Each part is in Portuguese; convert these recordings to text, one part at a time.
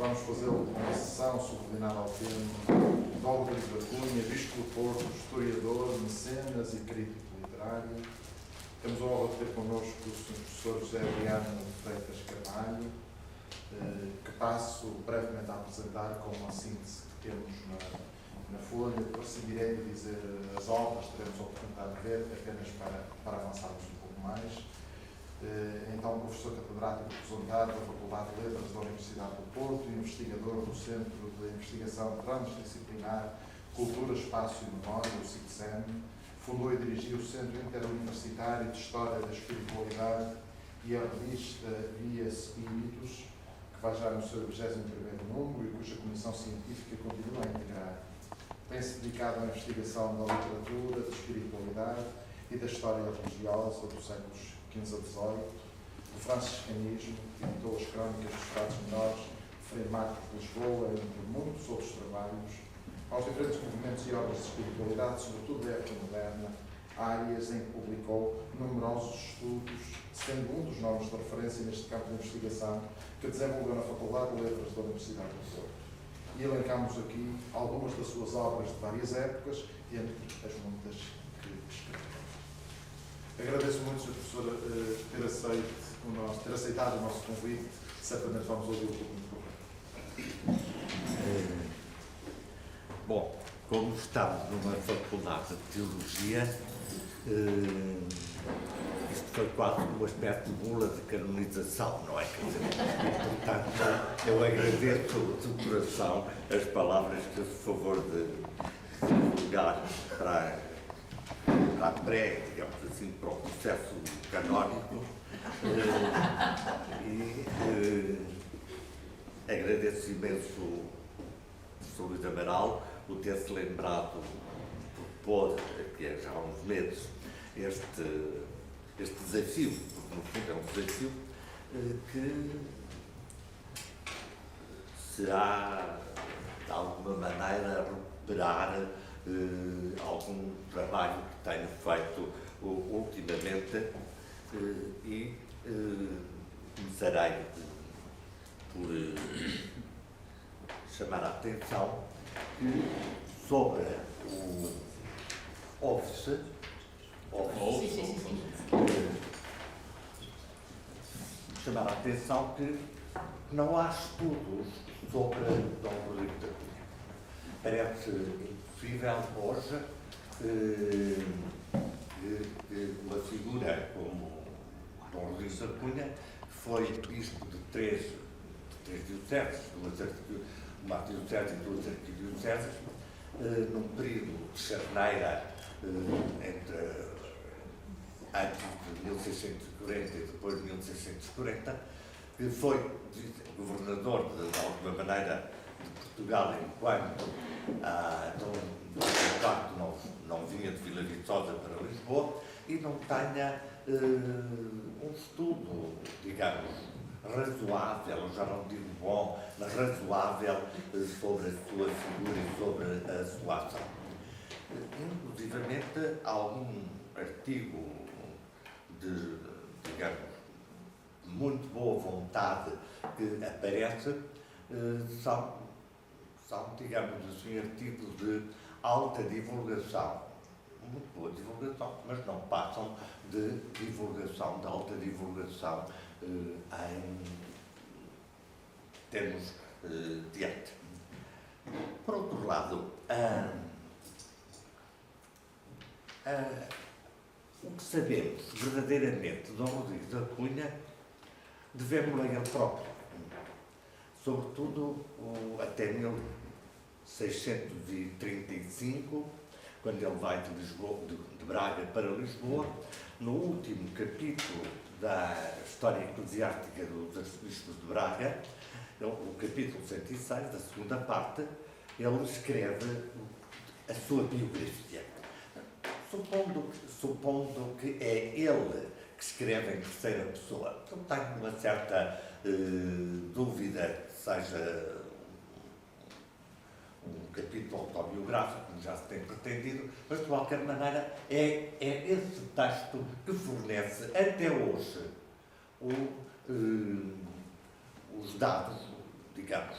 vamos fazê-lo com uma sessão subordinada ao tema Dr. Luís da Cunha, Bispo do Porto, historiador, mecenas e crítico literário. Temos a honra de ter connosco o Sr. Professor José Adriano Freitas Carvalho, que passo brevemente a apresentar com uma síntese que temos na folha. Depois seguirei a dizer as obras, teremos a oportunidade de ver, apenas para avançarmos um pouco mais. Então, professor catedrático aposentado da Faculdade de Letras da Universidade do Porto e investigador do Centro de Investigação Transdisciplinar Cultura, Espaço e Memória, o CICSEM, fundou e dirigiu o Centro Interuniversitário de História da Espiritualidade e a revista Via Spiritus, que vai já no seu 21º número e cuja comissão científica continua a integrar. Tem-se dedicado à investigação da literatura, da espiritualidade e da história religiosa dos séculos XV a XVIII, do franciscanismo, editou as crónicas dos Estados Menores, Frei Marcos de Lisboa, entre muitos outros trabalhos, aos diferentes movimentos e obras de espiritualidade, sobretudo da época moderna, áreas em que publicou numerosos estudos, sendo um dos nomes de referência neste campo de investigação que desenvolveu na Faculdade de Letras da Universidade do Porto. E elencamos aqui algumas das suas obras de várias épocas, entre as muitas que escreveu. Agradeço muito, Sr. Professor, ter aceitado o nosso convite. Certamente vamos ouvir um pouco do programa. Bom, como estamos numa faculdade de Teologia, isto foi quase um aspecto de bula de canonização, não é? Quer dizer, portanto, eu agradeço de coração as palavras que fez o favor de ligar para a pré, digamos assim, para o processo canónico e agradeço imenso ao professor Luís Amaral o ter-se lembrado de propor, aqui já há uns meses, este desafio, porque no fundo é um desafio que será de alguma maneira recuperar algum trabalho que tenho feito ultimamente e começarei por chamar a atenção que sobre o Office chamar a atenção que não há estudos sobre Dom Rodrigo da Cunha. Parece impossível hoje uma figura como Dom Rodrigo da Cunha, que foi bispo de três dioceses, uma arquidiocese e duas arquidioceses, num período de charneira antes de 1640 e depois de 1640, que foi governador, de alguma maneira, de Portugal, enquanto Dom IV não vinha de Vila Viçosa para Lisboa, e não tenha um estudo, digamos, razoável, já não digo bom, mas razoável sobre a sua figura e sobre a sua ação. Inclusivamente, algum artigo de, digamos, muito boa vontade que aparece são, digamos assim, artigos de alta divulgação, muito boa divulgação, mas não passam de divulgação, de alta divulgação em termos de arte. Por outro lado, o que sabemos verdadeiramente de Dom Rodrigo da Cunha devemos a ele próprio, sobretudo até 1635, quando ele vai de Braga para Lisboa. No último capítulo da História Eclesiástica dos Arcebispos de Braga, o capítulo 106, da segunda parte, ele escreve a sua biografia. Supondo que é ele que escreve em terceira pessoa, não tenho uma certa dúvida que seja um capítulo autobiográfico, como já se tem pretendido, mas de qualquer maneira é esse texto que fornece até hoje os dados, digamos,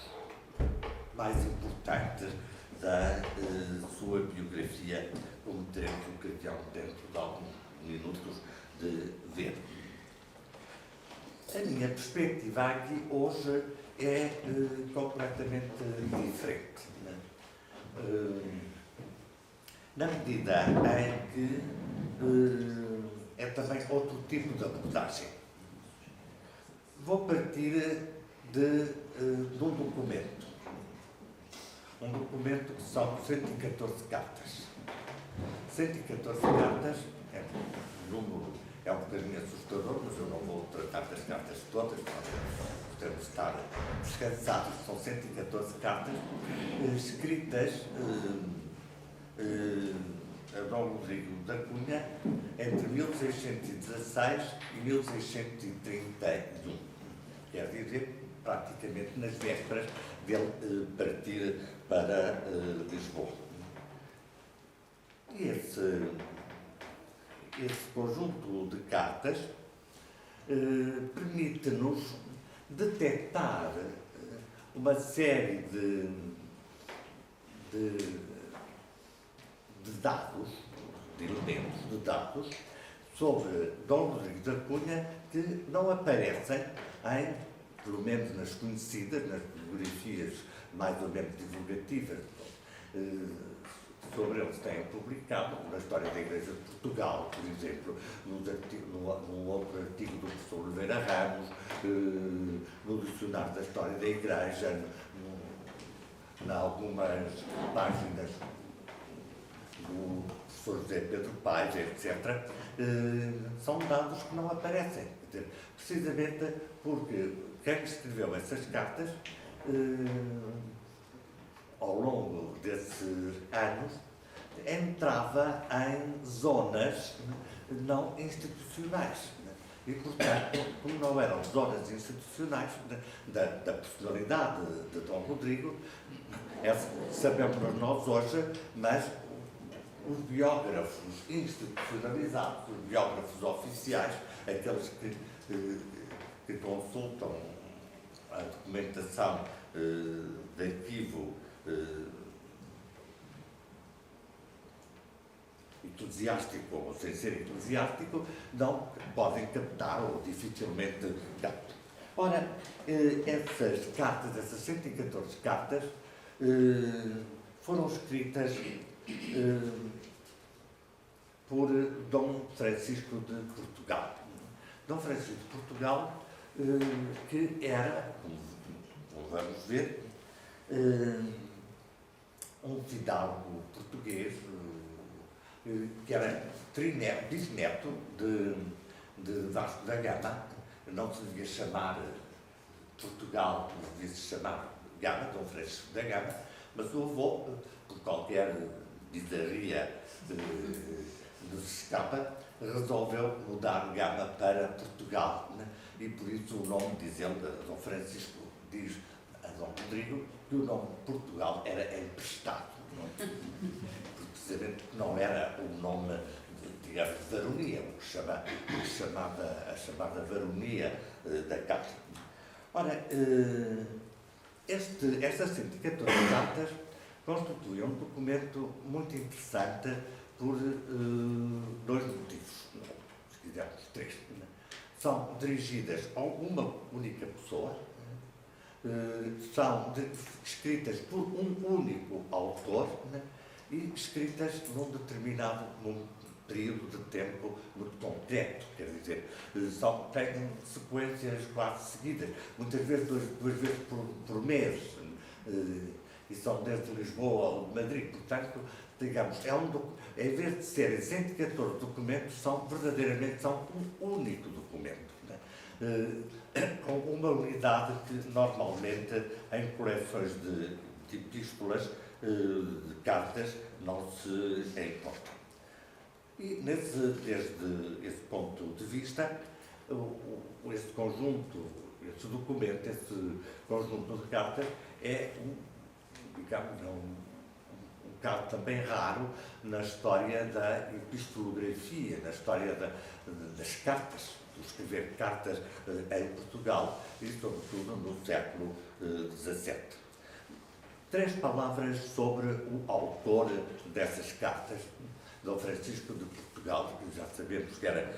mais importantes da sua biografia, como teremos ocasião dentro de alguns minutos de ver. A minha perspectiva aqui hoje é completamente diferente, né? Na medida em que é também outro tipo de abordagem. Vou partir de um documento. Um documento que são 114 cartas. 114 cartas é um número, é um bocadinho assustador, mas eu não vou tratar das cartas todas, podemos estar descansados. São 114 cartas escritas a Dom Rodrigo da Cunha entre 1616 e 1631. Quer dizer, praticamente nas vésperas dele partir para Lisboa. E esse conjunto de cartas permite-nos detectar uma série de dados, de elementos, de dados, sobre Dom Rodrigo da Cunha que não aparecem pelo menos nas conhecidas, nas biografias mais ou menos divulgativas sobre ele se têm publicado, na História da Igreja de Portugal, por exemplo, num outro artigo do professor Oliveira Ramos, no Dicionário da História da Igreja, em algumas páginas do professor José Pedro Paes, etc., são dados que não aparecem. Quer dizer, precisamente porque quem escreveu essas cartas, ao longo desses anos, entrava em zonas não institucionais. E, portanto, como não eram zonas institucionais da personalidade de Dom Rodrigo, sabemos nós hoje, mas os biógrafos institucionalizados, os biógrafos oficiais, aqueles que consultam a documentação de arquivo eclesiástico ou sem ser eclesiástico, não podem captar ou dificilmente captam. Ora, essas cartas, essas 114 cartas, foram escritas por Dom Francisco de Portugal. Dom Francisco de Portugal, que era, como vamos ver, um fidalgo português, que era bisneto de Vasco da Gama. Não se devia chamar Portugal, mas devia se chamar Gama, Dom Francisco da Gama, mas o avô, por qualquer bizarria nos escapa, resolveu mudar Gama para Portugal, né? E por isso o nome, diz ele, Dom Francisco diz a Dom Rodrigo, que o nome de Portugal era emprestado, precisamente não era o nome, digamos, de varonia, a chamada varonia da casa. Ora, estas 114 cartas constituem um documento muito interessante por dois motivos, se quisermos, três. São dirigidas a uma única pessoa, são escritas por um único autor, e escritas num determinado período de tempo muito concreto, quer dizer, têm sequências quase seguidas, muitas vezes duas vezes por mês, e são desde Lisboa ou de Madrid. Portanto, digamos, em vez de serem 114 documentos, verdadeiramente são um único documento, com uma unidade que normalmente em coleções de epístolas, de cartas, não se encontra. E desde esse ponto de vista, esse conjunto, esse documento, esse conjunto de cartas é um caso também raro na história da epistolografia, na história das cartas, escrever cartas em Portugal e, sobretudo, no século XVII. 3 palavras sobre o autor dessas cartas. Dom Francisco de Portugal, que já sabemos que era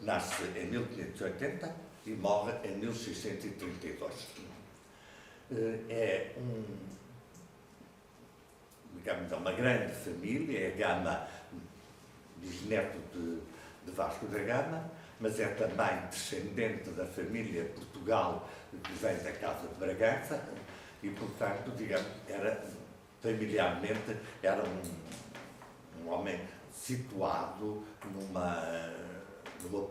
nasce em 1580 e morre em 1632. É digamos, uma grande família, é Gama, bisneto de Vasco da Gama, mas é também descendente da família Portugal, que vem da Casa de Bragança, e, portanto, digamos, familiarmente, era um homem situado numa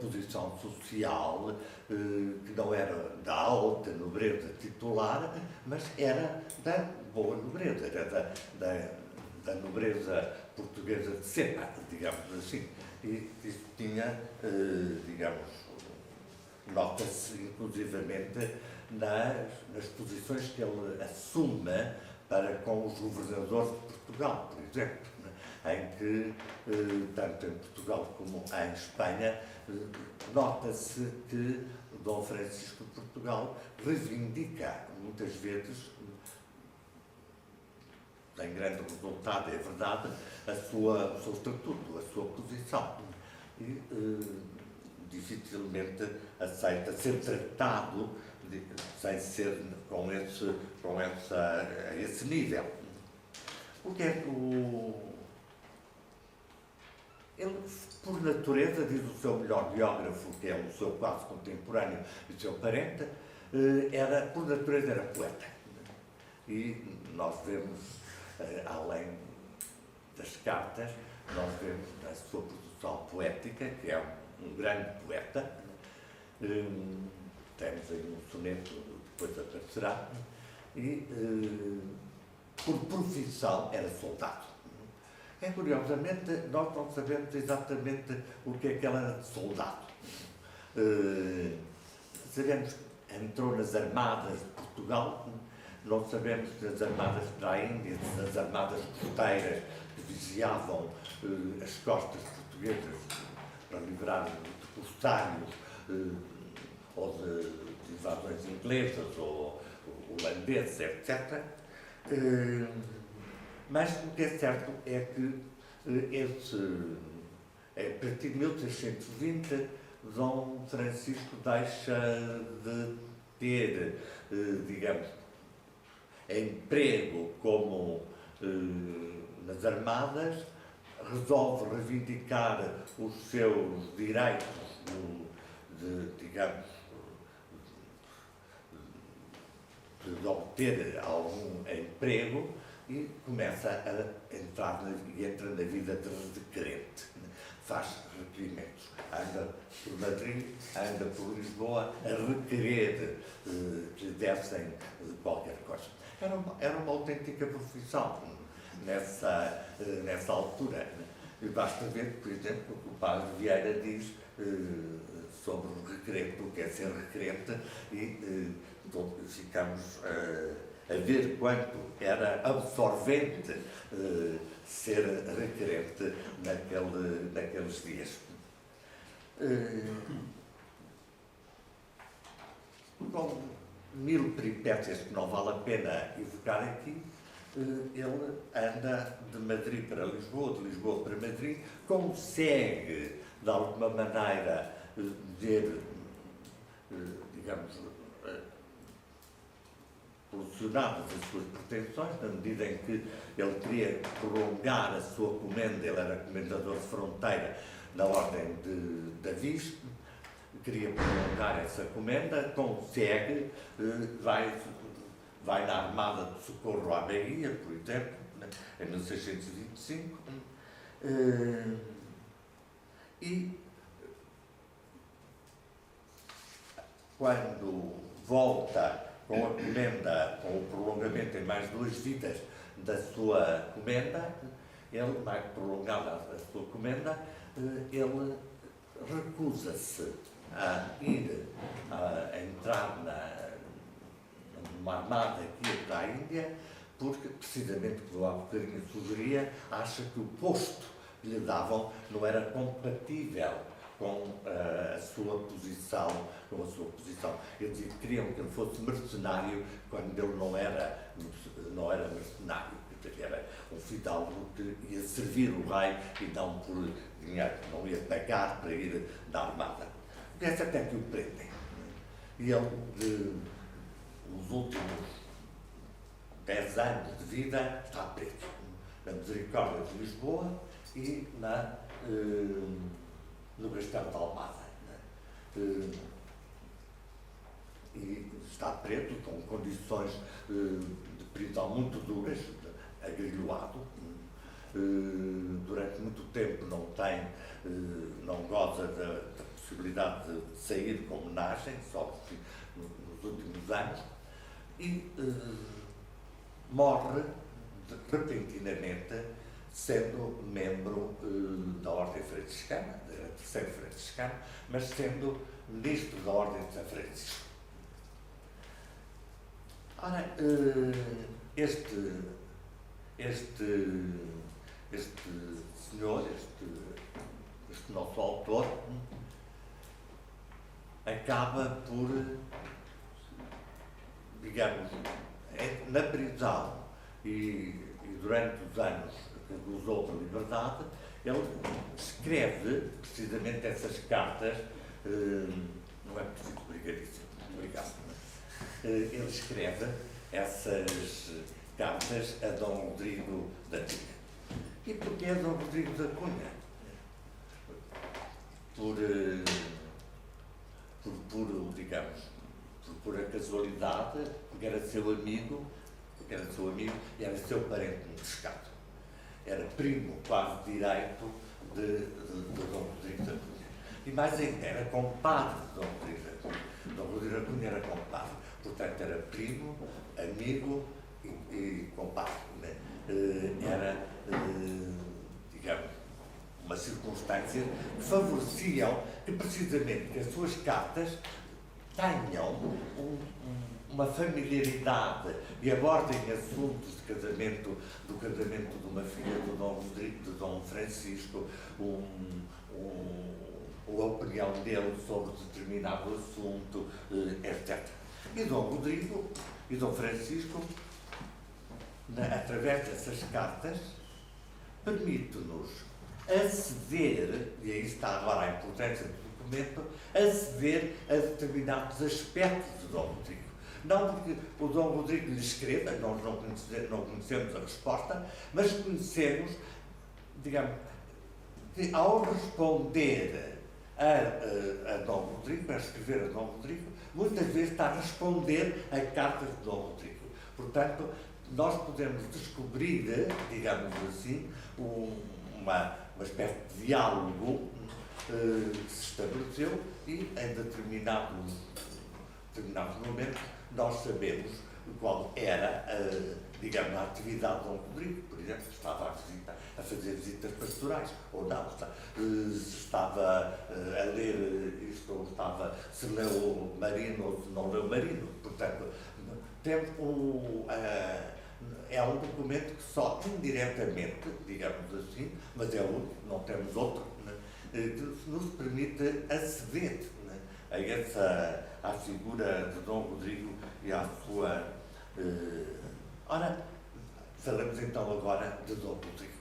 posição social que não era da alta nobreza titular, mas era da boa nobreza, era da nobreza portuguesa de cepa, digamos assim. E isso tinha, digamos, nota-se inclusivamente nas posições que ele assume para com os governadores de Portugal, por exemplo, em que, tanto em Portugal como em Espanha, nota-se que Dom Francisco de Portugal reivindica, muitas vezes, tem grande resultado, é verdade, o seu estatuto, a sua posição. E dificilmente aceita ser tratado sem ser com esse nível. O que é que ele, por natureza, diz o seu melhor biógrafo, que é o seu quase contemporâneo e o seu parente, por natureza era poeta. E nós vemos, além das cartas, nós vemos a sua produção poética, que é um grande poeta. Temos aí um soneto, depois aparecerá, e por profissão era soldado. Curiosamente, nós não sabemos exatamente o que é que ela era de soldado. Sabemos que entrou nas armadas de Portugal, não sabemos se nas armadas para a Índia, se nas armadas costeiras que vigiavam as costas portuguesas para livrar de corsários ou de invasões inglesas ou holandesas, etc. Mas o que é certo é que a partir de 1620, Dom Francisco deixa de ter, digamos, emprego como nas armadas, resolve reivindicar os seus direitos digamos, de obter algum emprego e começa a entra na vida de requerente. Faz requerimentos, anda por Madrid, anda por Lisboa a requerer que lhe dessem qualquer coisa. Era uma autêntica profissão nessa altura. E basta ver, por exemplo, o que o padre Vieira diz sobre o requerente, o que é ser requerente, e ficamos a ver quanto era absorvente ser requerente naqueles dias. Com 1000 peripécias que não vale a pena evocar aqui, ele anda de Madrid para Lisboa, de Lisboa para Madrid, consegue, de alguma maneira, digamos, solucionadas as suas pretensões, na medida em que ele queria prolongar a sua comenda, ele era comendador de fronteira na Ordem de Davis, queria prolongar essa comenda, consegue, vai na Armada de Socorro à Bahia, por exemplo, em 1625, e quando volta com a comenda, com o prolongamento em mais 2 vidas da sua comenda, ele, mais prolongada a sua comenda, ele recusa-se a ir a entrar numa armada que ia para a Índia, porque, precisamente, como há bocadinho sugeria, acha que o posto que lhe davam não era compatível com a sua posição, Eles diziam que queriam que ele fosse mercenário quando ele não era mercenário. Ele era um fidalgo que ia servir o rei e não por dinheiro, não ia pagar para ir na armada. Essa até que o prendem. E ele, os últimos 10 anos de vida, está preso na Misericórdia de Lisboa e no Castelo de Almada. E está preso com condições de prisão muito duras, agrilhoado. Durante muito tempo não goza da possibilidade de sair com homenagem, só nos últimos anos, e morre repentinamente sendo membro da Ordem Franciscana, da Terceira Franciscana, mas sendo ministro da Ordem de São Francisco. Ora, este senhor, este nosso autor, acaba por, digamos, na prisão e durante os anos que gozou da liberdade, ele escreve precisamente essas cartas, não é preciso brigadíssimo, obrigado. Ele escreve essas cartas a Dom Rodrigo da Cunha. E porquê a Dom Rodrigo da Cunha? Digamos, por pura casualidade, porque era seu amigo e era seu parente no pescado. Era primo quase direito de Dom Rodrigo da Cunha. E mais ainda, era compadre de Dom Rodrigo da Cunha. Dom Rodrigo da Cunha era compadre. Portanto, era primo, amigo e compadre. Né? Era, digamos, uma circunstância que favoreciam que precisamente as suas cartas tenham uma familiaridade e abordem assuntos de casamento, do casamento de uma filha do Dom Rodrigo, de Dom Francisco, a opinião dele sobre determinado assunto, etc. E Dom Rodrigo e Dom Francisco, através dessas cartas, permite-nos aceder, e aí está agora a importância do documento, aceder a determinados aspectos de Dom Rodrigo. Não porque o Dom Rodrigo lhe escreva, nós não conhecemos a resposta, mas conhecemos, digamos, que ao responder a Dom Rodrigo, a escrever a Dom Rodrigo, muitas vezes está a responder a cartas de Dom Rodrigo. Portanto, nós podemos descobrir, digamos assim, uma espécie de diálogo que se estabeleceu e em determinados momentos nós sabemos qual era, digamos, a atividade de Dom Rodrigo. Por exemplo, estava a fazer visitas pastorais, ou não, se estava a ler isto, ou estava, se leu Marino ou se não leu Marino. Portanto, temos é um documento que só indiretamente, digamos assim, mas é único, não temos outro, né, que nos permite aceder, né, à figura de Dom Rodrigo e à sua... Ora, falamos então agora de Dom Rodrigo.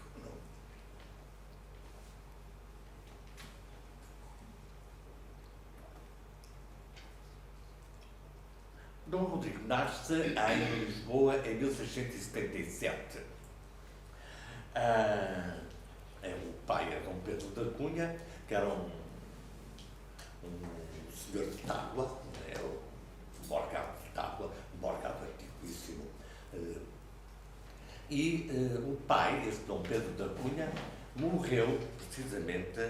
Dom Rodrigo nasce em Lisboa em 1677. O pai é Dom Pedro da Cunha, que era um senhor de Tábua, um morgado de Tábua, um morgado antiquíssimo. E o pai, este Dom Pedro da Cunha, morreu precisamente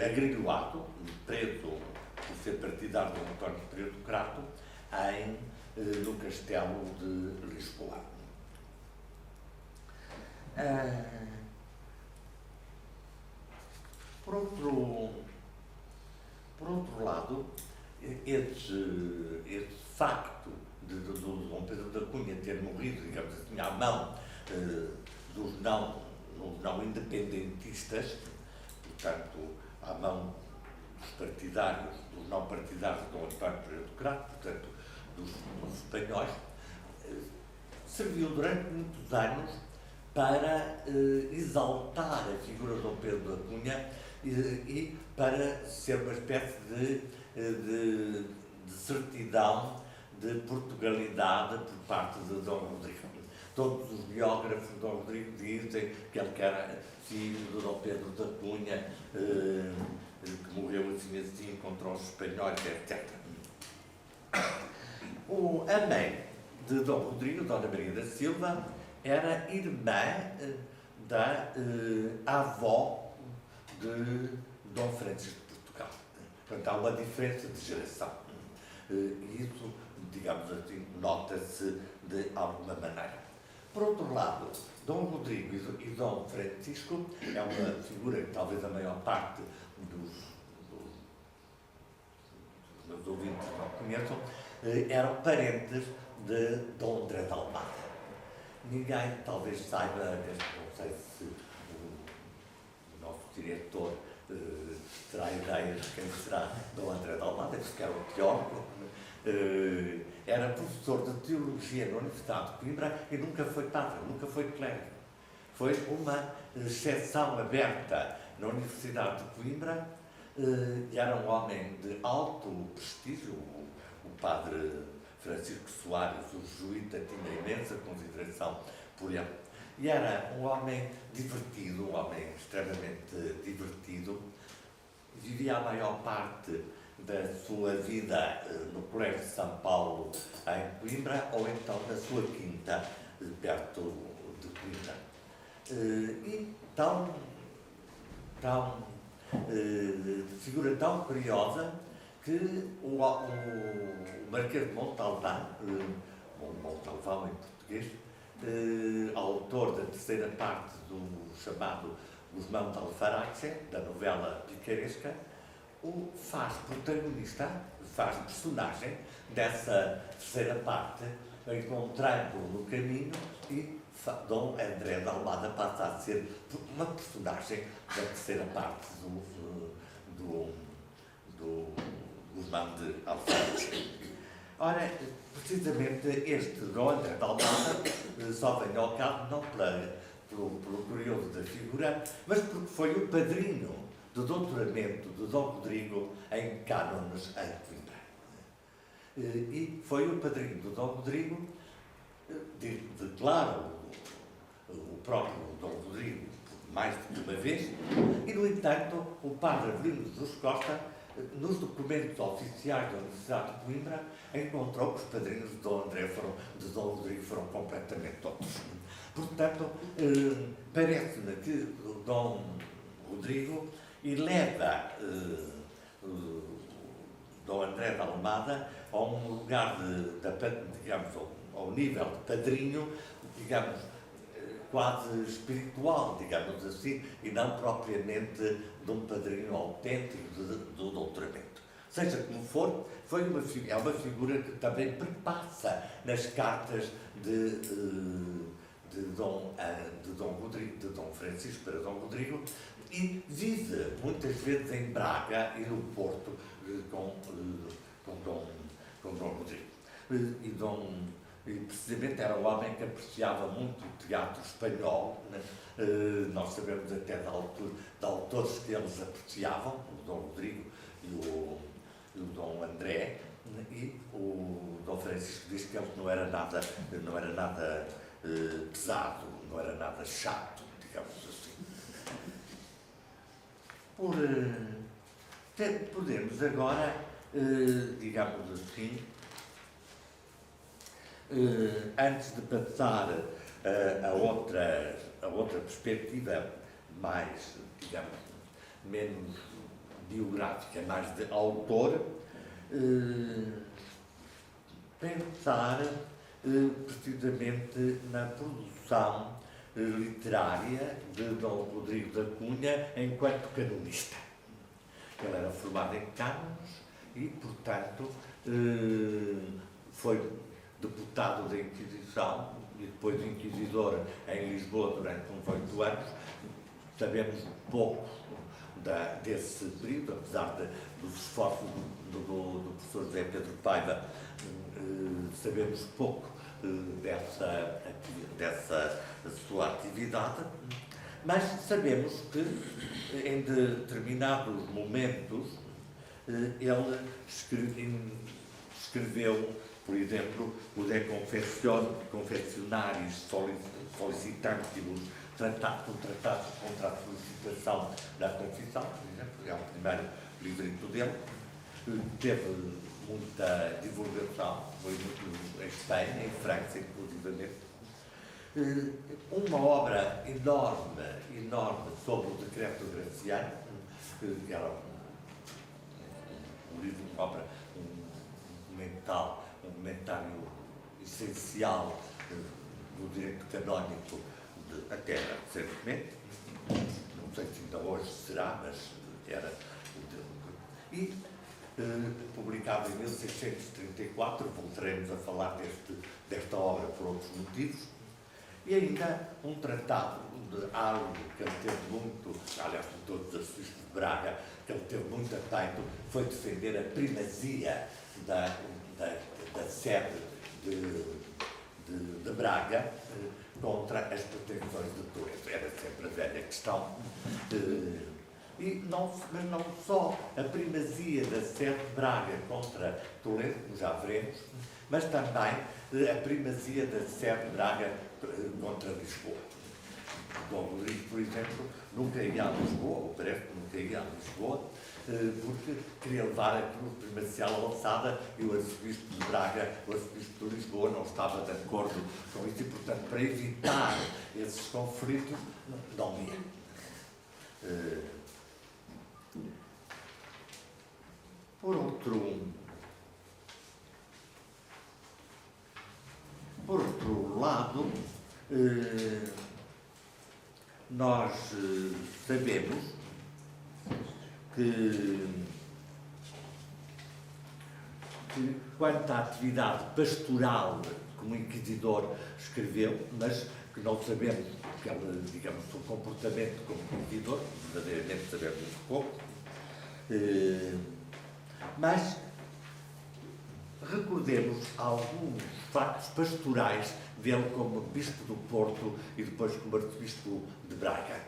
agrilhoado, preso por ser partidário de António Pereira do Crato, no Castelo de Lisboa. Por outro lado, esse facto de Dom Pedro da Cunha ter morrido, digamos assim, à mão dos não independentistas, portanto, à mão dos partidários, dos não partidários de Dom António Pereira do Crato, portanto, dos espanhóis, serviu durante muitos anos para exaltar a figura de Dom Pedro da Cunha e para ser uma espécie de certidão de Portugalidade por parte de Dom Rodrigo. Todos os biógrafos de Dom Rodrigo dizem que ele era filho de Dom Pedro da Cunha, que morreu assim contra os espanhóis, etc. A mãe de Dom Rodrigo, Dona Maria da Silva, era irmã da avó de Dom Francisco de Portugal. Portanto, há uma diferença de geração. E isso, digamos assim, nota-se de alguma maneira. Por outro lado, Dom Rodrigo e Dom Francisco é uma figura que talvez a maior parte dos meus ouvintes não conheçam, eram parentes de Dom André de Almada. Ninguém talvez saiba, não sei se o nosso diretor terá ideias de quem será Dom André de Almada, que era o teólogo, era professor de teologia na Universidade de Coimbra e nunca foi padre, nunca foi clérigo. Foi uma exceção aberta na Universidade de Coimbra e era um homem de alto prestígio. O padre Francisco Soares, o jesuíta, tinha imensa consideração por ele. E era um homem divertido, um homem extremamente divertido. Vivia a maior parte da sua vida no Colégio de São Paulo, em Coimbra, ou então na sua quinta, perto de Coimbra. E figura tão curiosa que o Marquês de Montalvão, Montalvão em português, autor da terceira parte do chamado Guzmão de Alfarache, da novela picaresca, o faz protagonista, faz personagem dessa terceira parte, encontrando-o no caminho, e Dom André de Almada passa a ser uma personagem da terceira parte do Guzmão de Alfarache. Ora, precisamente este Dom André de Almada só vem ao caso não pelo curioso da figura, mas porque foi o padrinho do doutoramento de Dom Rodrigo em cânones em Coimbra. E foi o padrinho do Dom Rodrigo, declara o próprio Dom Rodrigo mais do que uma vez, e no entanto o padre Avelino Jesus Costa, nos documentos oficiais da Universidade de Coimbra, encontrou que os padrinhos de Dom Rodrigo foram completamente outros. Portanto, parece-me que o Dom Rodrigo eleva Dom André de Almada a um lugar digamos, ao nível de padrinho, digamos, quase espiritual, digamos assim, e não propriamente de um padrinho autêntico do doutoramento. Seja como for, é uma figura que também perpassa nas cartas de Dom Rodrigo, de Dom Francisco para Dom Rodrigo, e vive muitas vezes em Braga e no Porto com Dom Rodrigo. E precisamente era um homem que apreciava muito o teatro espanhol, né? Nós sabemos até de autores que eles apreciavam, o Dom Rodrigo e o Dom André, né? E o Dom Francisco diz que ele não era nada pesado, não era nada chato, digamos assim. Podemos agora, digamos assim, antes de passar a outra perspectiva mais, digamos, menos biográfica, mais de autor, pensar precisamente na produção literária de Dom Rodrigo da Cunha enquanto canonista. Ele era formado em cânones e, portanto, foi deputado da Inquisição e depois inquisidor em Lisboa durante uns 8 anos. Sabemos pouco desse período, apesar dos esforços do professor José Pedro Paiva, sabemos pouco dessa sua atividade, mas sabemos que em determinados momentos ele escreveu, por exemplo, o De Confeccionaris Solicitantibus, um tratado contra a solicitação da confissão, por exemplo, é o primeiro livrito dele. Teve muita divulgação, foi muito em Espanha, em França, inclusivamente. Uma obra enorme sobre o decreto graciano, que era um livro, uma obra, um comentário essencial do direito canónico até recentemente. Não sei se ainda hoje será, mas era e publicado em 1634, voltaremos a falar desta obra por outros motivos, e ainda um tratado de algo que ele teve muito, aliás, de todos os arcebispos de Braga, que ele teve muito atento, foi defender a primazia da sede de Braga contra as pretensões de Toledo. Era sempre a velha questão. Mas não só a primazia da sede de Braga contra Toledo, como já veremos, mas também a primazia da sede de Braga contra Lisboa. Dom Rodrigo, por exemplo, nunca ia a Lisboa, ou parece que nunca ia a Lisboa, porque queria levar a cruz primacial alçada e o arcebispo de Braga, o arcebispo de Lisboa, não estava de acordo com isso e, portanto, para evitar esses conflitos, não ia. Por outro lado, nós sabemos que quanto à atividade pastoral como inquisidor escreveu, mas que não sabemos que ele, digamos, o comportamento como inquisidor, verdadeiramente sabemos muito pouco, mas recordemos alguns factos pastorais dele como bispo do Porto e depois como arcebispo de Braga.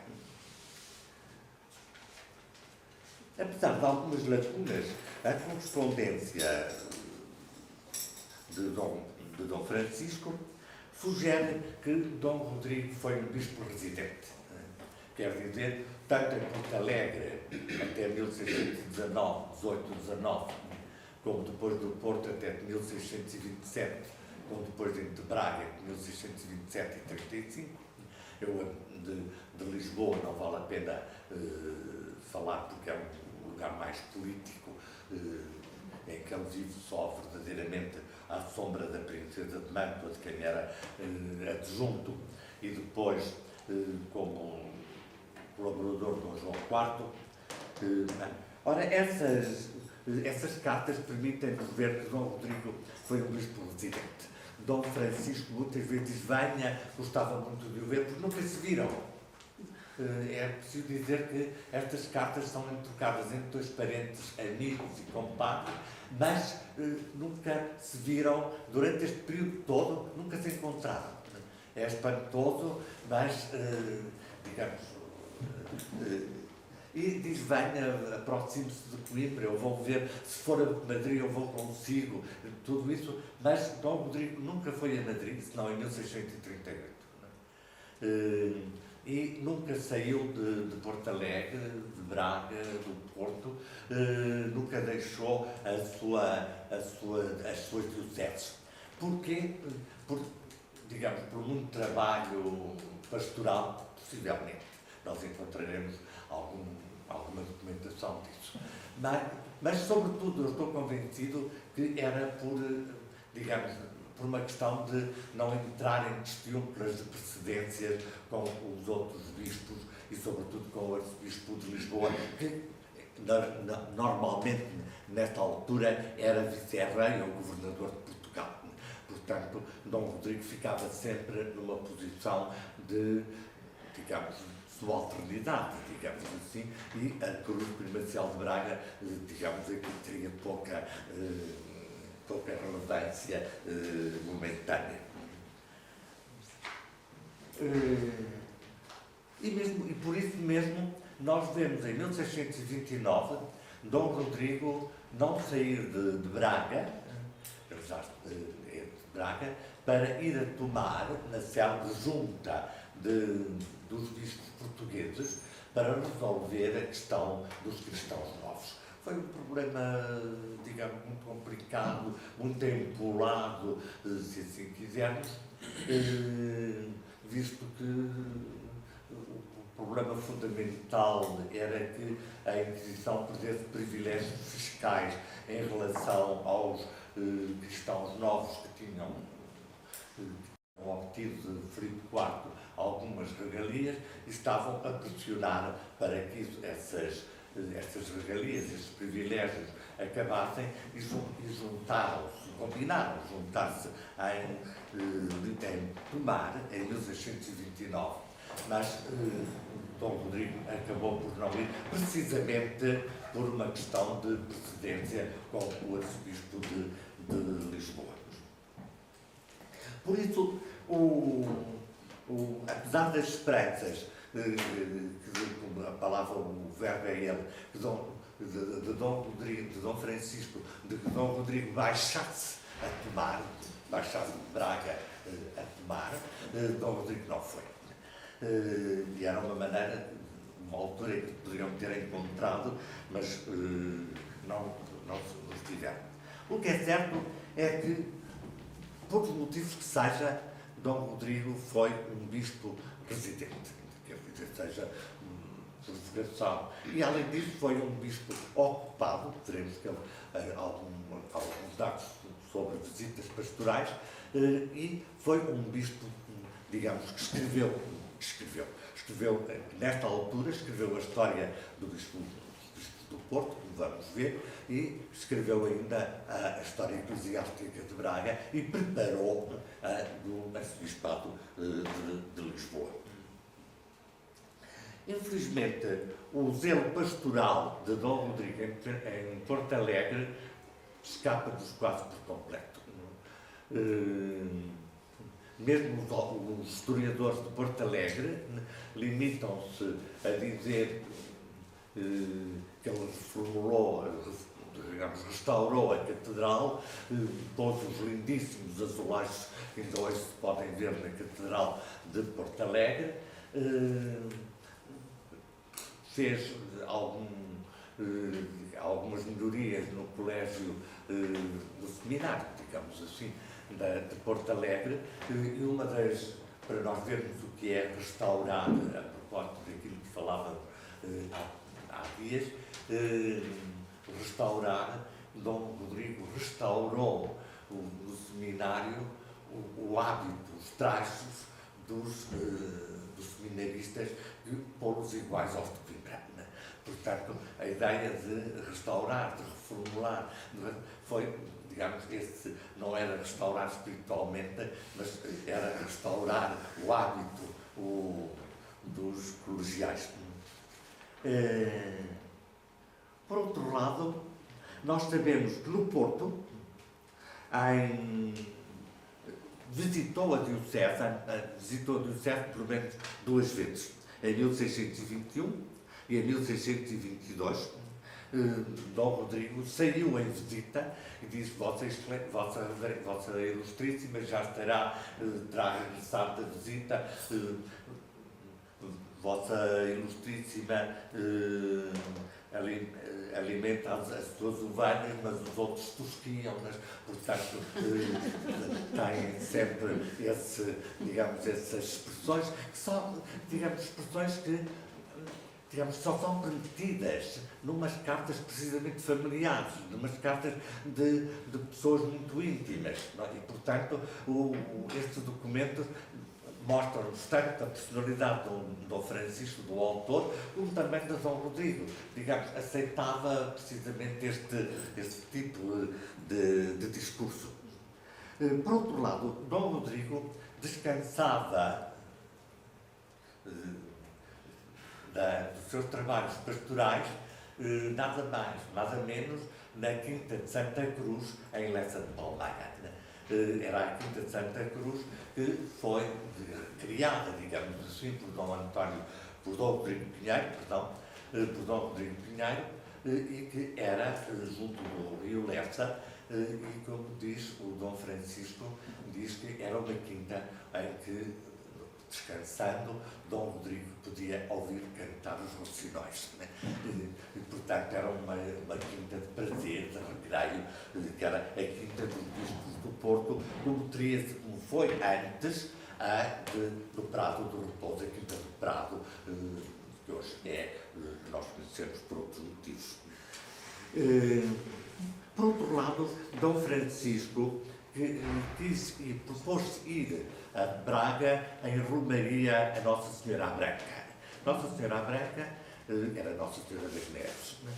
Apesar de algumas lacunas, a correspondência de Dom Francisco sugere que Dom Rodrigo foi um bispo residente. Quer dizer, tanto em Porto Alegre até 1619, 1819, como depois do Porto até 1627, como depois de Braga, de 1627 e 35. Eu, de Lisboa, não vale a pena falar, porque é um lugar mais político, em que ele vive só verdadeiramente à sombra da princesa de Mantua, de quem era adjunto, e depois como colaborador de Dom João IV. Ora, essas cartas permitem-nos ver que Dom Rodrigo foi um bispo residente. Dom Francisco muitas vezes gostava muito de o ver, porque nunca se viram. É preciso dizer que estas cartas são trocadas entre dois parentes, amigos e compadres, mas nunca se viram durante este período todo, nunca se encontraram. É espantoso, mas, digamos, e diz: venha, aproxime-se de Coimbra, eu vou ver, se for a Madrid eu vou consigo, tudo isso, mas Dom Rodrigo nunca foi a Madrid, senão em 1638. E nunca saiu de Porto Alegre, de Braga, do Porto, nunca deixou as suas dioceses. Porquê? Digamos, por muito trabalho pastoral, possivelmente. Nós encontraremos alguma documentação disso. Mas, sobretudo, eu estou convencido que era por uma questão de não entrar em disputas de precedências com os outros bispos e, sobretudo, com o arcebispo de Lisboa, que normalmente, nesta altura, era vice-rei ou governador de Portugal. Portanto, Dom Rodrigo ficava sempre numa posição de digamos, subalternidade, digamos assim, e a cruz primacial de Braga, digamos, aqui teria pouca relevância momentânea. E por isso mesmo, nós vemos em 1629 Dom Rodrigo não sair de Braga, para ir a tomar na sede junta dos bispos portugueses para resolver a questão dos cristãos novos. Foi um problema, digamos, muito complicado, muito empolado, se assim quisermos, visto que o problema fundamental era que a Inquisição perdesse privilégios fiscais em relação aos cristãos novos que tinham obtido de Filipe IV algumas regalias e estavam a pressionar para que essas regalias, esses privilégios acabassem e juntaram-se, combinaram juntar-se em Tomar em 1629. Mas Dom Rodrigo acabou por não ir, precisamente por uma questão de precedência com o arcebispo de Lisboa. Por isso, apesar das esperanças, que a palavra, o verbo é ele, de Dom Rodrigo, de Dom Francisco, de que Dom Rodrigo baixasse a tomar, baixasse de Braga a tomar, Dom Rodrigo não foi. E era uma maneira, uma altura em que poderiam ter encontrado, mas não se tiveram. O que é certo é que, por motivos que seja, Dom Rodrigo foi um bispo residente, quer dizer, seja por vocação. E, além disso, foi um bispo ocupado, teremos que alguns dados sobre visitas pastorais, e foi um bispo, digamos, que escreveu, nesta altura, escreveu a história do bispo do Porto, como vamos ver, e escreveu ainda a história eclesiástica de Braga e preparou do arcebispado de Lisboa. Infelizmente, o zelo pastoral de Dom Rodrigo em Porto Alegre escapa dos quase por completo. Mesmo os historiadores de Porto Alegre limitam-se a dizer que ele reformulou, digamos, restaurou a catedral, pôs os lindíssimos azulejos que ainda hoje se podem ver na Catedral de Porto Alegre, fez algumas melhorias no colégio do seminário, digamos assim, de Porto Alegre, e uma das, para nós vermos o que é restaurar, a propósito daquilo que falava há dias, restaurar, Dom Rodrigo restaurou no seminário o hábito, os traços dos seminaristas, pô-los iguais aos de Coimbra. Portanto, a ideia de restaurar, de reformular, foi, digamos, esse não era restaurar espiritualmente, mas era restaurar o hábito dos colegiais. Por outro lado, nós sabemos que no Porto visitou a Diocese por menos 2 vezes, em 1621 e em 1622. Dom Rodrigo saiu em visita e disse: Vossa Ilustríssima já terá regressado da visita, Vossa Ilustríssima alimenta as suas ovelhas, mas os outros tosquiam-nas, portanto, têm sempre essas expressões, que são, digamos, expressões que só são permitidas numas cartas precisamente familiares, numas cartas de pessoas muito íntimas. Não é? E, portanto, estes documentos mostram-nos tanto a personalidade do Dom Francisco, do autor, como também de Dom Rodrigo. Digamos, aceitava precisamente esse tipo de discurso. Por outro lado, Dom Rodrigo descansava dos seus trabalhos pastorais, nada mais, nada menos, na Quinta de Santa Cruz, em Lessa de Palmaia. Era a Quinta de Santa Cruz que foi criada, digamos assim, por Dom Rodrigo Pinheiro, por Dom Rodrigo Pinheiro, e que era junto do Rio Lessa, e como diz o Dom Francisco, diz que era uma quinta em que, descansando, Dom Rodrigo podia ouvir cantar os rocinóis, né? E, portanto, era uma quinta de prazer, de recreio, que era a quinta dos bispos do Porto, como foi antes do Prado do Repouso, a quinta do Prado, que hoje nós conhecemos por outros motivos. Por outro lado, Dom Francisco quis e propôs ir a Braga em romaria a Nossa Senhora à Branca. Nossa Senhora à Branca era Nossa Senhora das Neves, né?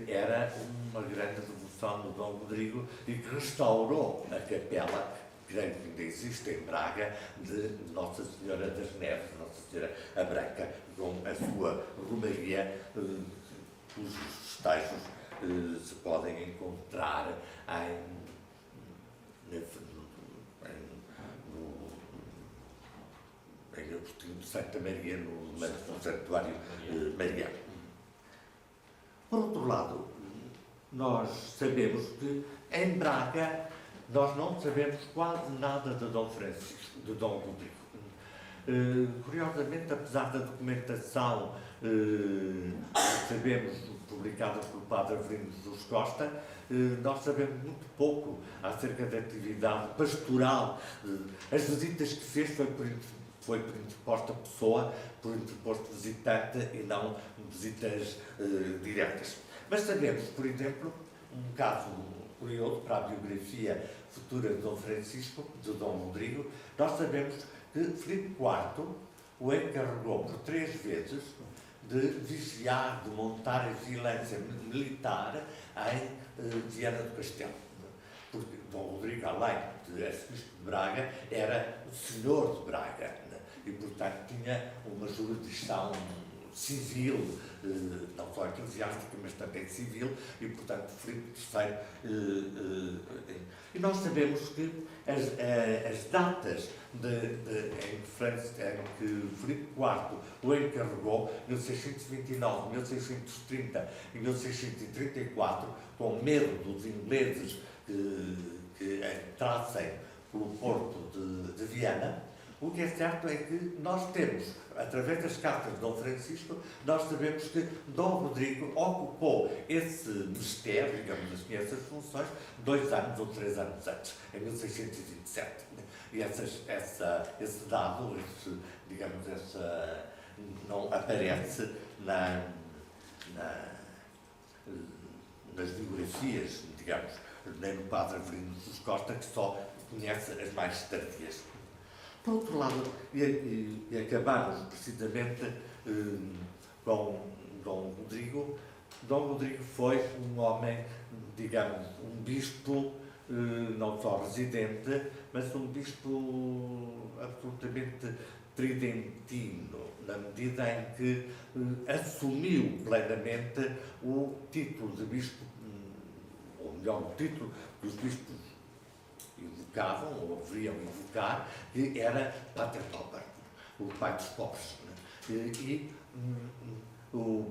Era uma grande devoção do Dom Rodrigo e que restaurou a capela, que ainda existe em Braga, de Nossa Senhora das Neves, Nossa Senhora à Branca, com a sua romaria, cujos estágios se podem encontrar em Agostinho de Santa Maria, no Santuário Mariano. Por outro lado, nós sabemos que em Braga nós não sabemos quase nada de Dom Francisco, de Dom Rodrigo. Curiosamente, apesar da documentação sabemos publicada pelo Padre Avelino Jesus Costa, nós sabemos muito pouco acerca da atividade pastoral. As visitas que fez foi por interposta pessoa, por interposto visitante e não visitas diretas. Mas sabemos, por exemplo, um caso curioso para a biografia futura de Dom Francisco, de Dom Rodrigo. Nós sabemos que Filipe IV o encarregou por 3 vezes de vigiar, de montar a vigilância militar em Viana do Castelo. Porque Dom Rodrigo, além de arcebispo de Braga, era o senhor de Braga, né? E, portanto, tinha uma jurisdição civil, não só eclesiástica, mas também civil, e, portanto, Filipe III. E nós sabemos que as datas em que Filipe IV o encarregou, 1629, 1630 e 1634, com medo dos ingleses que entrassem pelo porto de Viana. O que é certo é que nós temos, através das cartas de Dom Francisco, nós sabemos que Dom Rodrigo ocupou esse ministério, digamos assim, essas funções, 2 anos ou 3 anos antes, em 1627. E esse dado, não aparece nas biografias, digamos, nem no Padre Avelino Jesus Costa, que só conhece as mais tardias. Por outro lado, e acabamos precisamente com Dom Rodrigo. Dom Rodrigo foi um homem, digamos, um bispo, não só residente, mas um bispo absolutamente tridentino, na medida em que assumiu plenamente o título de bispo, ou melhor, o título que os bispos invocavam, ou deveriam invocar, que era Pater Pauper, o pai dos pobres. Né?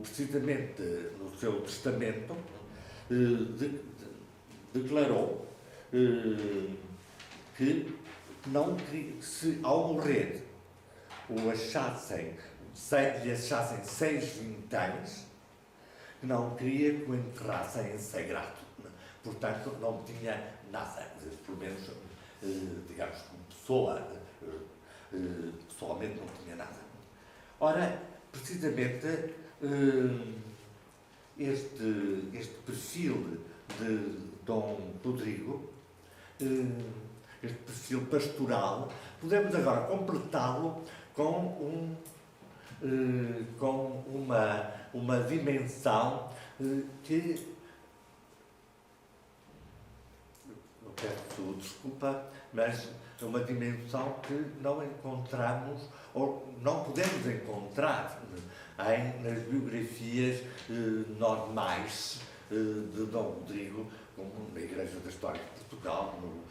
Precisamente no seu testamento, declarou que se ao morrer lhe achassem 6 vintães, não queria que o enterrassem em sagrado. Portanto, não tinha nada, pelo menos, digamos, como pessoa, pessoalmente não tinha nada. Ora, precisamente, este perfil de Dom Rodrigo, este perfil pastoral, podemos agora completá-lo com uma dimensão que, eu peço desculpa, mas uma dimensão que não encontramos, ou não podemos encontrar nas biografias normais de Dom Rodrigo, como na Igreja da História de Portugal, no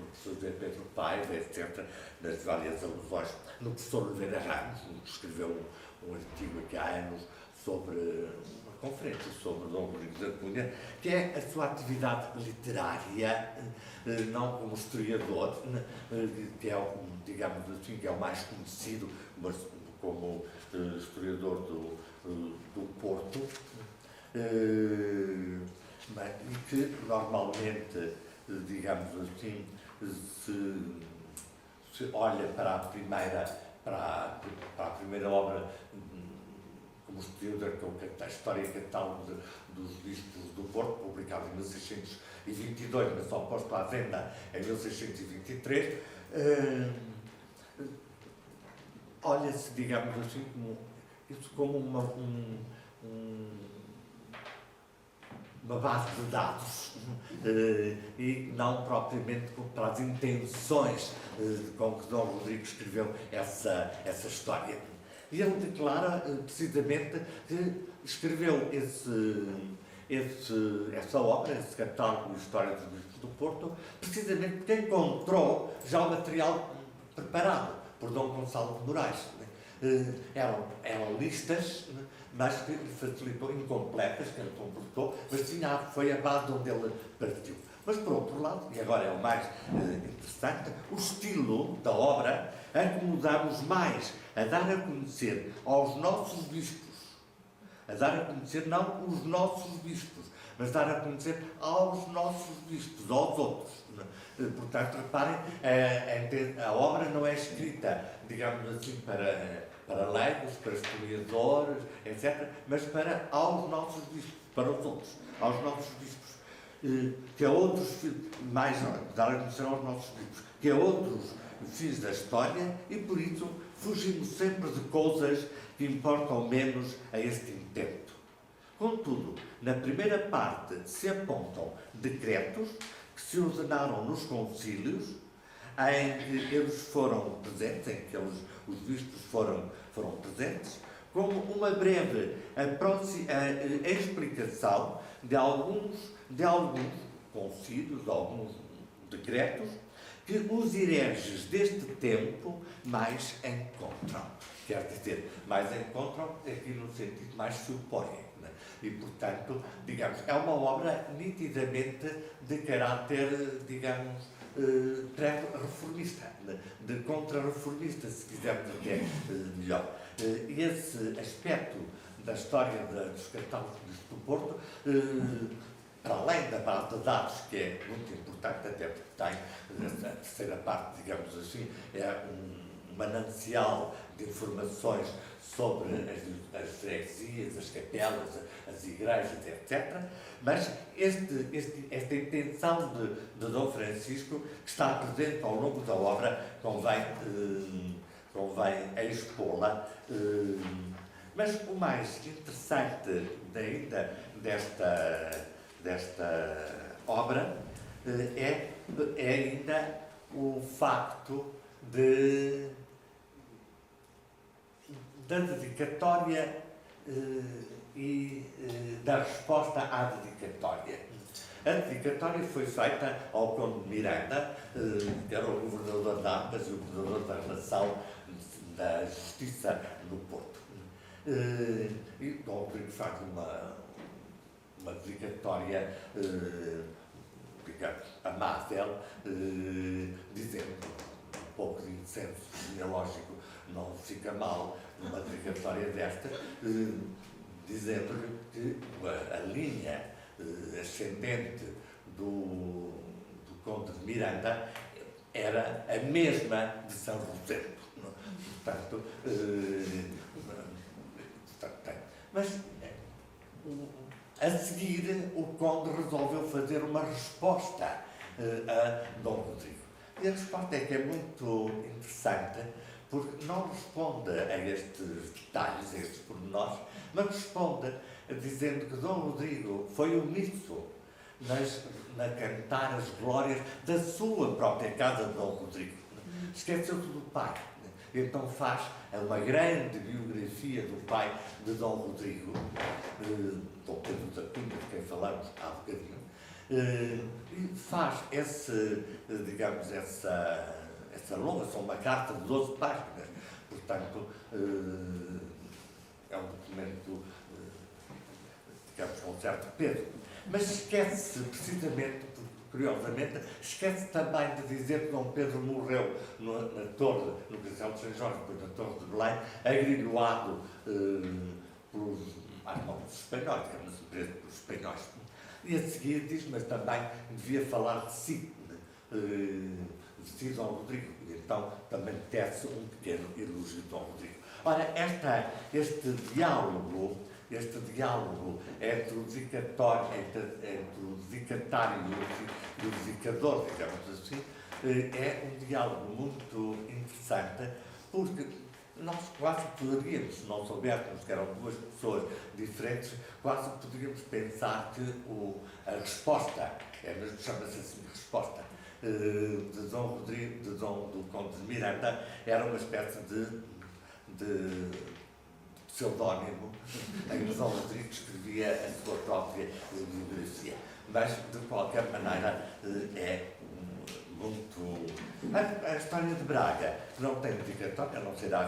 professor José Pedro Paiva, etc., nas várias alusões, no professor Oliveira Ramos, que escreveu um artigo aqui há anos sobre uma conferência sobre Dom Rodrigo da Cunha, que é a sua atividade literária, não como historiador, que é, digamos assim, que é o mais conhecido, mas como historiador do Porto, e que normalmente, digamos assim, se olha para a primeira obra como historiador, que é a História e Catálogo dos Bispos do Porto, publicado em 1622, mas só posto à venda em 1623, olha-se, digamos assim, como uma base de dados e não propriamente para as intenções com que Dom Rodrigo escreveu essa história. E ele declara precisamente que escreveu essa obra, esse catálogo de História dos Bispos do Porto, precisamente porque encontrou já o material preparado por Dom Gonçalo de Moraes. Eram listas, mas que lhe facilitou, incompletas, que ele completou, mas foi a base onde ele partiu. Mas, por outro lado, e agora é o mais interessante, o estilo da obra acomodamos mais a dar a conhecer aos nossos bispos, a dar a conhecer não os nossos bispos, mas dar a conhecer aos nossos bispos, aos outros. Portanto, reparem, a obra não é escrita, digamos assim, para leigos, para historiadores, etc., mas aos nossos bispos, para os outros, aos nossos bispos, que a outros, mais dar a conhecer aos nossos bispos, que a outros fins da história, e por isso fugimos sempre de coisas que importam menos a este intento. Contudo, na primeira parte se apontam decretos que se ordenaram nos concílios, em que eles foram presentes, em que os bispos foram presentes, como uma breve explicação de alguns concílios, de alguns decretos, que os hereges deste tempo mais encontram. Quer dizer, mais encontram aqui no sentido mais se opõem. E, portanto, digamos, é uma obra nitidamente de caráter, digamos, reformista, de contra-reformista, se quisermos até melhor. Esse aspecto da história dos catálogos do Porto, para além da base de dados, que é muito importante, até porque tem, a terceira parte, digamos assim, é um manancial de informações sobre as freguesias, as capelas, as igrejas, etc. Mas esta intenção de Dom Francisco, que está presente ao longo da obra, convém expô-la. Mas o mais interessante ainda desta obra é ainda o facto da dedicatória e da resposta à dedicatória. A dedicatória foi feita ao Conde de Miranda, que era o governador de Armas e o governador da relação da Justiça no Porto. E Dom Rodrigo faz uma dedicatória, digamos, amável, dizendo um pouco de incenso genealógico não fica mal numa dedicatória desta, dizendo-lhe que a linha ascendente do Conde de Miranda era a mesma de São Rosendo. Portanto, mas a seguir o Conde resolveu fazer uma resposta a Dom Rodrigo. E a resposta é que é muito interessante, porque não responde a estes detalhes, a estes pormenores, mas responde dizendo que Dom Rodrigo foi omisso na cantar as glórias da sua própria casa de Dom Rodrigo. Esqueceu-se do pai. Então faz uma grande biografia do pai de Dom Rodrigo, Dom Pedro da Cunha, de quem falamos há bocadinho, e faz digamos, essa longa, são uma carta de 12 páginas, portanto, é um documento, digamos, com um certo peso. Mas esquece precisamente, curiosamente, esquece também de dizer que Dom Pedro morreu na torre, no Castelo de São Jorge, depois na Torre de Belém, agrilhoado às mãos dos espanhóis, digamos, preso pelos espanhóis. E a seguir diz, mas também devia falar de si, Dom Rodrigo. E então também tece um pequeno elogio de Dom Rodrigo. Ora, este diálogo entre o dedicatório, e o dedicador, digamos assim, é um diálogo muito interessante, porque nós quase poderíamos, se não soubéssemos que eram duas pessoas diferentes, quase poderíamos pensar que a resposta, mesmo chama-se assim resposta, de Dom Rodrigo, do Conde de Miranda, era uma espécie de pseudónimo em que Dom Rodrigo escrevia a sua própria biografia. Mas, de qualquer maneira, é muito... A história de Braga não tem dedicatória, a não ser à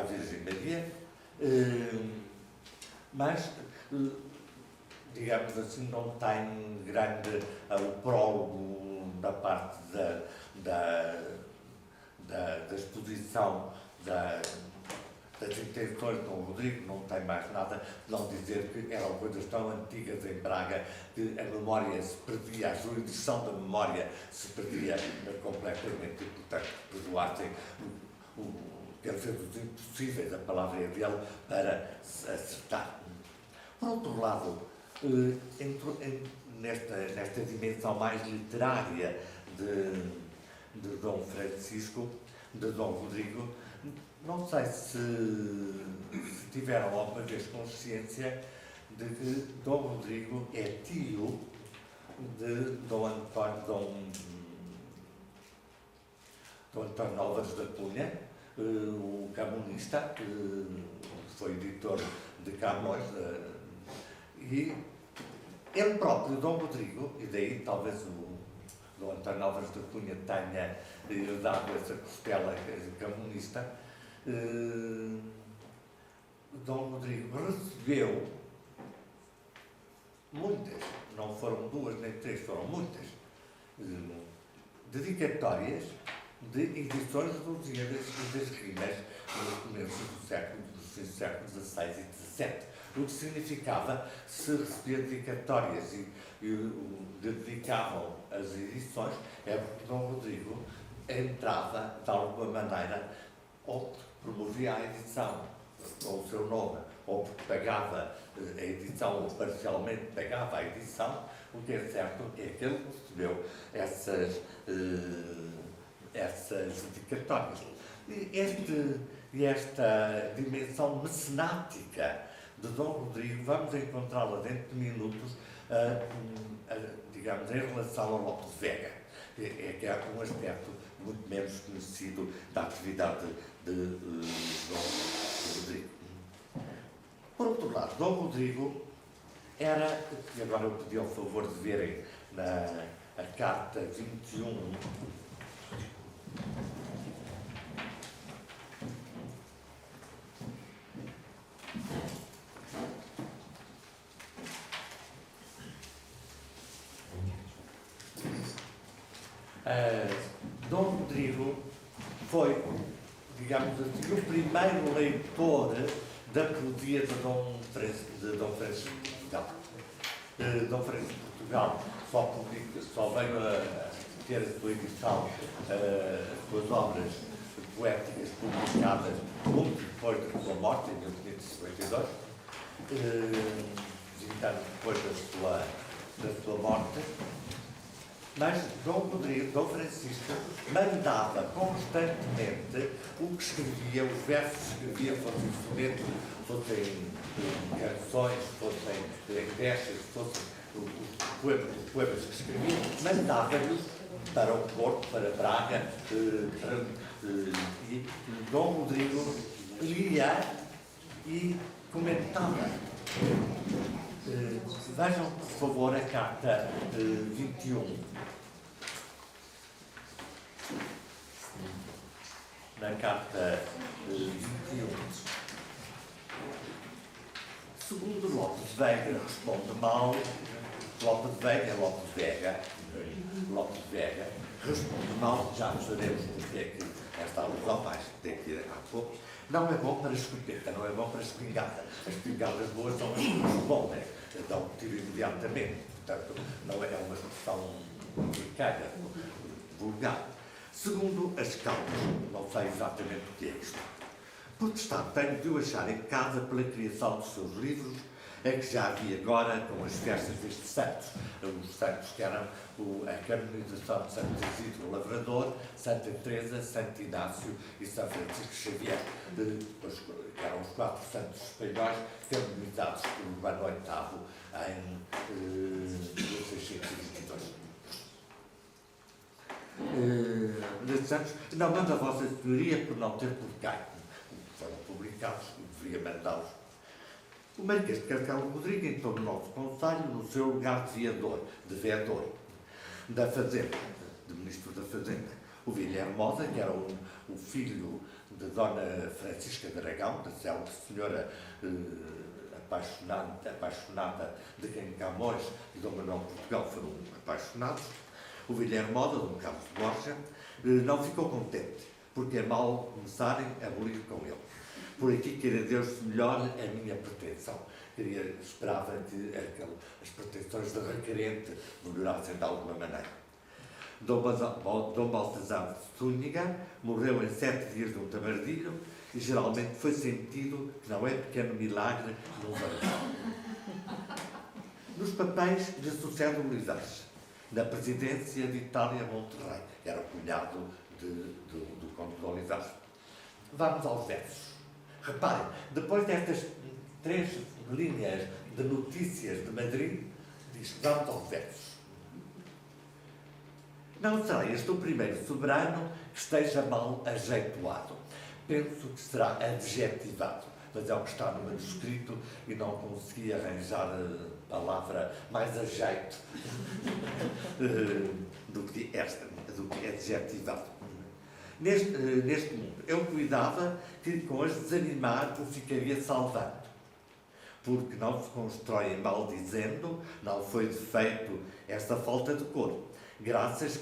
Virgem Maria, mas, digamos assim, não tem grande o prólogo da parte da exposição das intenções de Dom Rodrigo, não tem mais nada, não dizer que eram coisas tão antigas em Braga que a memória se perdia, a jurisdição da memória se perdia completamente e, portanto, perdoassem ele fez os impossíveis, a palavra é dele, para se acertar. Por outro lado, nesta dimensão mais literária de Dom Francisco, de Dom Rodrigo, não sei se tiveram alguma vez consciência de que Dom Rodrigo é tio de Dom António Álvares da Cunha, o camunista, que foi editor de Camões, e ele próprio, Dom Rodrigo, e daí talvez o Dom António Álvares da Cunha tenha dado essa costela camunista, Dom Rodrigo recebeu muitas, não foram duas nem três, foram muitas, dedicatórias de edições dos Lusíadas e das Rimas nos começos do século XVI e XVII, o que significava se recebia dedicatórias e dedicavam as edições, é porque Dom Rodrigo entrava de alguma maneira ou promovia a edição com o seu nome, ou porque pagava a edição, ou parcialmente pagava a edição. O que é certo é que ele recebeu essas dedicatórias. E esta dimensão mecenática de Dom Rodrigo, vamos encontrá-la dentro de minutos, digamos, em relação ao Lope de Vega, que é um aspecto muito menos conhecido da atividade de Dom Rodrigo. Por outro lado, Dom Rodrigo era, e agora eu pedi ao favor de verem a carta 21, Dom Rodrigo foi, digamos assim, o primeiro leitor da poesia de Dom Francisco de Portugal. Dom Francisco de Portugal só veio a ter a sua edição, as suas obras poéticas publicadas muito depois da sua morte, em 1552, 20 anos depois da sua morte. Mas Dom Francisco mandava constantemente o que escrevia, os versos que escrevia, fossem sonetos, fossem canções, fossem peças, fossem os poemas que escrevia, mandava-lhes para o Porto, para Braga, e Dom Rodrigo lia e comentava. Vejam, por favor, a carta 21. Na carta 21. Segundo Lopes de Vega responde mal, Lopes de Vega responde mal, já nos sabemos porque é que esta alusão, mas tem que ir a pouco. Não é bom para a escopeta, não é bom para a espingarda. As espingardas boas são as que respondem, dão tiro imediatamente. Portanto, não é uma expressão complicada, vulgar. Segundo as causas, não sei exatamente o que é isto. Protestante tenho de o achar em casa pela criação dos seus livros, é que já havia agora com as festas destes santos. Os santos que eram a canonização de Santo Isidro Lavrador, Santa Teresa, Santo Inácio e São Francisco Xavier, que eram os 4 santos espanhóis canonizados por Urbano VIII em 1622. Nestes anos, não manda a Vossa Senhoria por não ter publicado. Foram publicados e deveria mandá-los. O Marquês de Castelo Rodrigo entrou no nosso conselho no seu lugar de vereador da Fazenda, de Ministro da Fazenda. O Vilhena Mosa, que era o filho de Dona Francisca de Aragão, da célebre senhora apaixonada de quem Camões e Dom Manuel Portugal foram apaixonados. O Vilhena Mosa, Dom Carlos de Borja, não ficou contente, porque é mal começarem a abolir com ele. Por aqui, queira Deus, se melhore a minha pretensão. Esperava que as pretensões de requerente melhorassem de alguma maneira. Dom Baltazar de Zúñiga morreu em 7 dias de um tabardilho e geralmente foi sentido que não é pequeno milagre num varão. Nos papéis lhe sucede o Lisage, na presidência de Itália Monterrey, que era o cunhado do Conde de Olivares. Vamos aos versos. Reparem, depois destas 3 linhas de notícias de Madrid, diz que vamos aos versos. Não será este o primeiro soberano que esteja mal ajeitoado. Penso que será adjetivado, mas é o que está no manuscrito e não consegui arranjar a palavra mais a jeito do que adjetivado. Neste mundo, eu cuidava que com as desanimar o ficaria salvando, porque não se constrói maldizendo, não foi defeito esta falta de cor, graças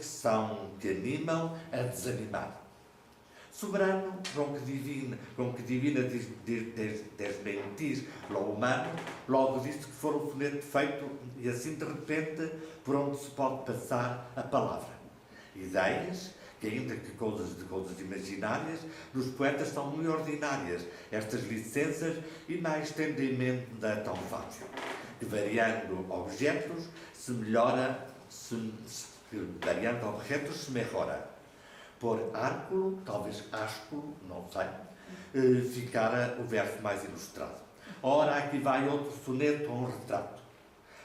que animam a desanimar. Soberano, com que divina desmentir lo humano, logo disse que for um soneto feito e assim de repente por onde se pode passar a palavra. Ideias, que ainda que coisas imaginárias, nos poetas são muito ordinárias, estas licenças, e mais tendemente da tão fácil, que variando objetos se melhora, variando objetos se melhora. Por árculo, talvez ásculo, não sei, ficara o verso mais ilustrado. Ora, aqui vai outro soneto ou um retrato.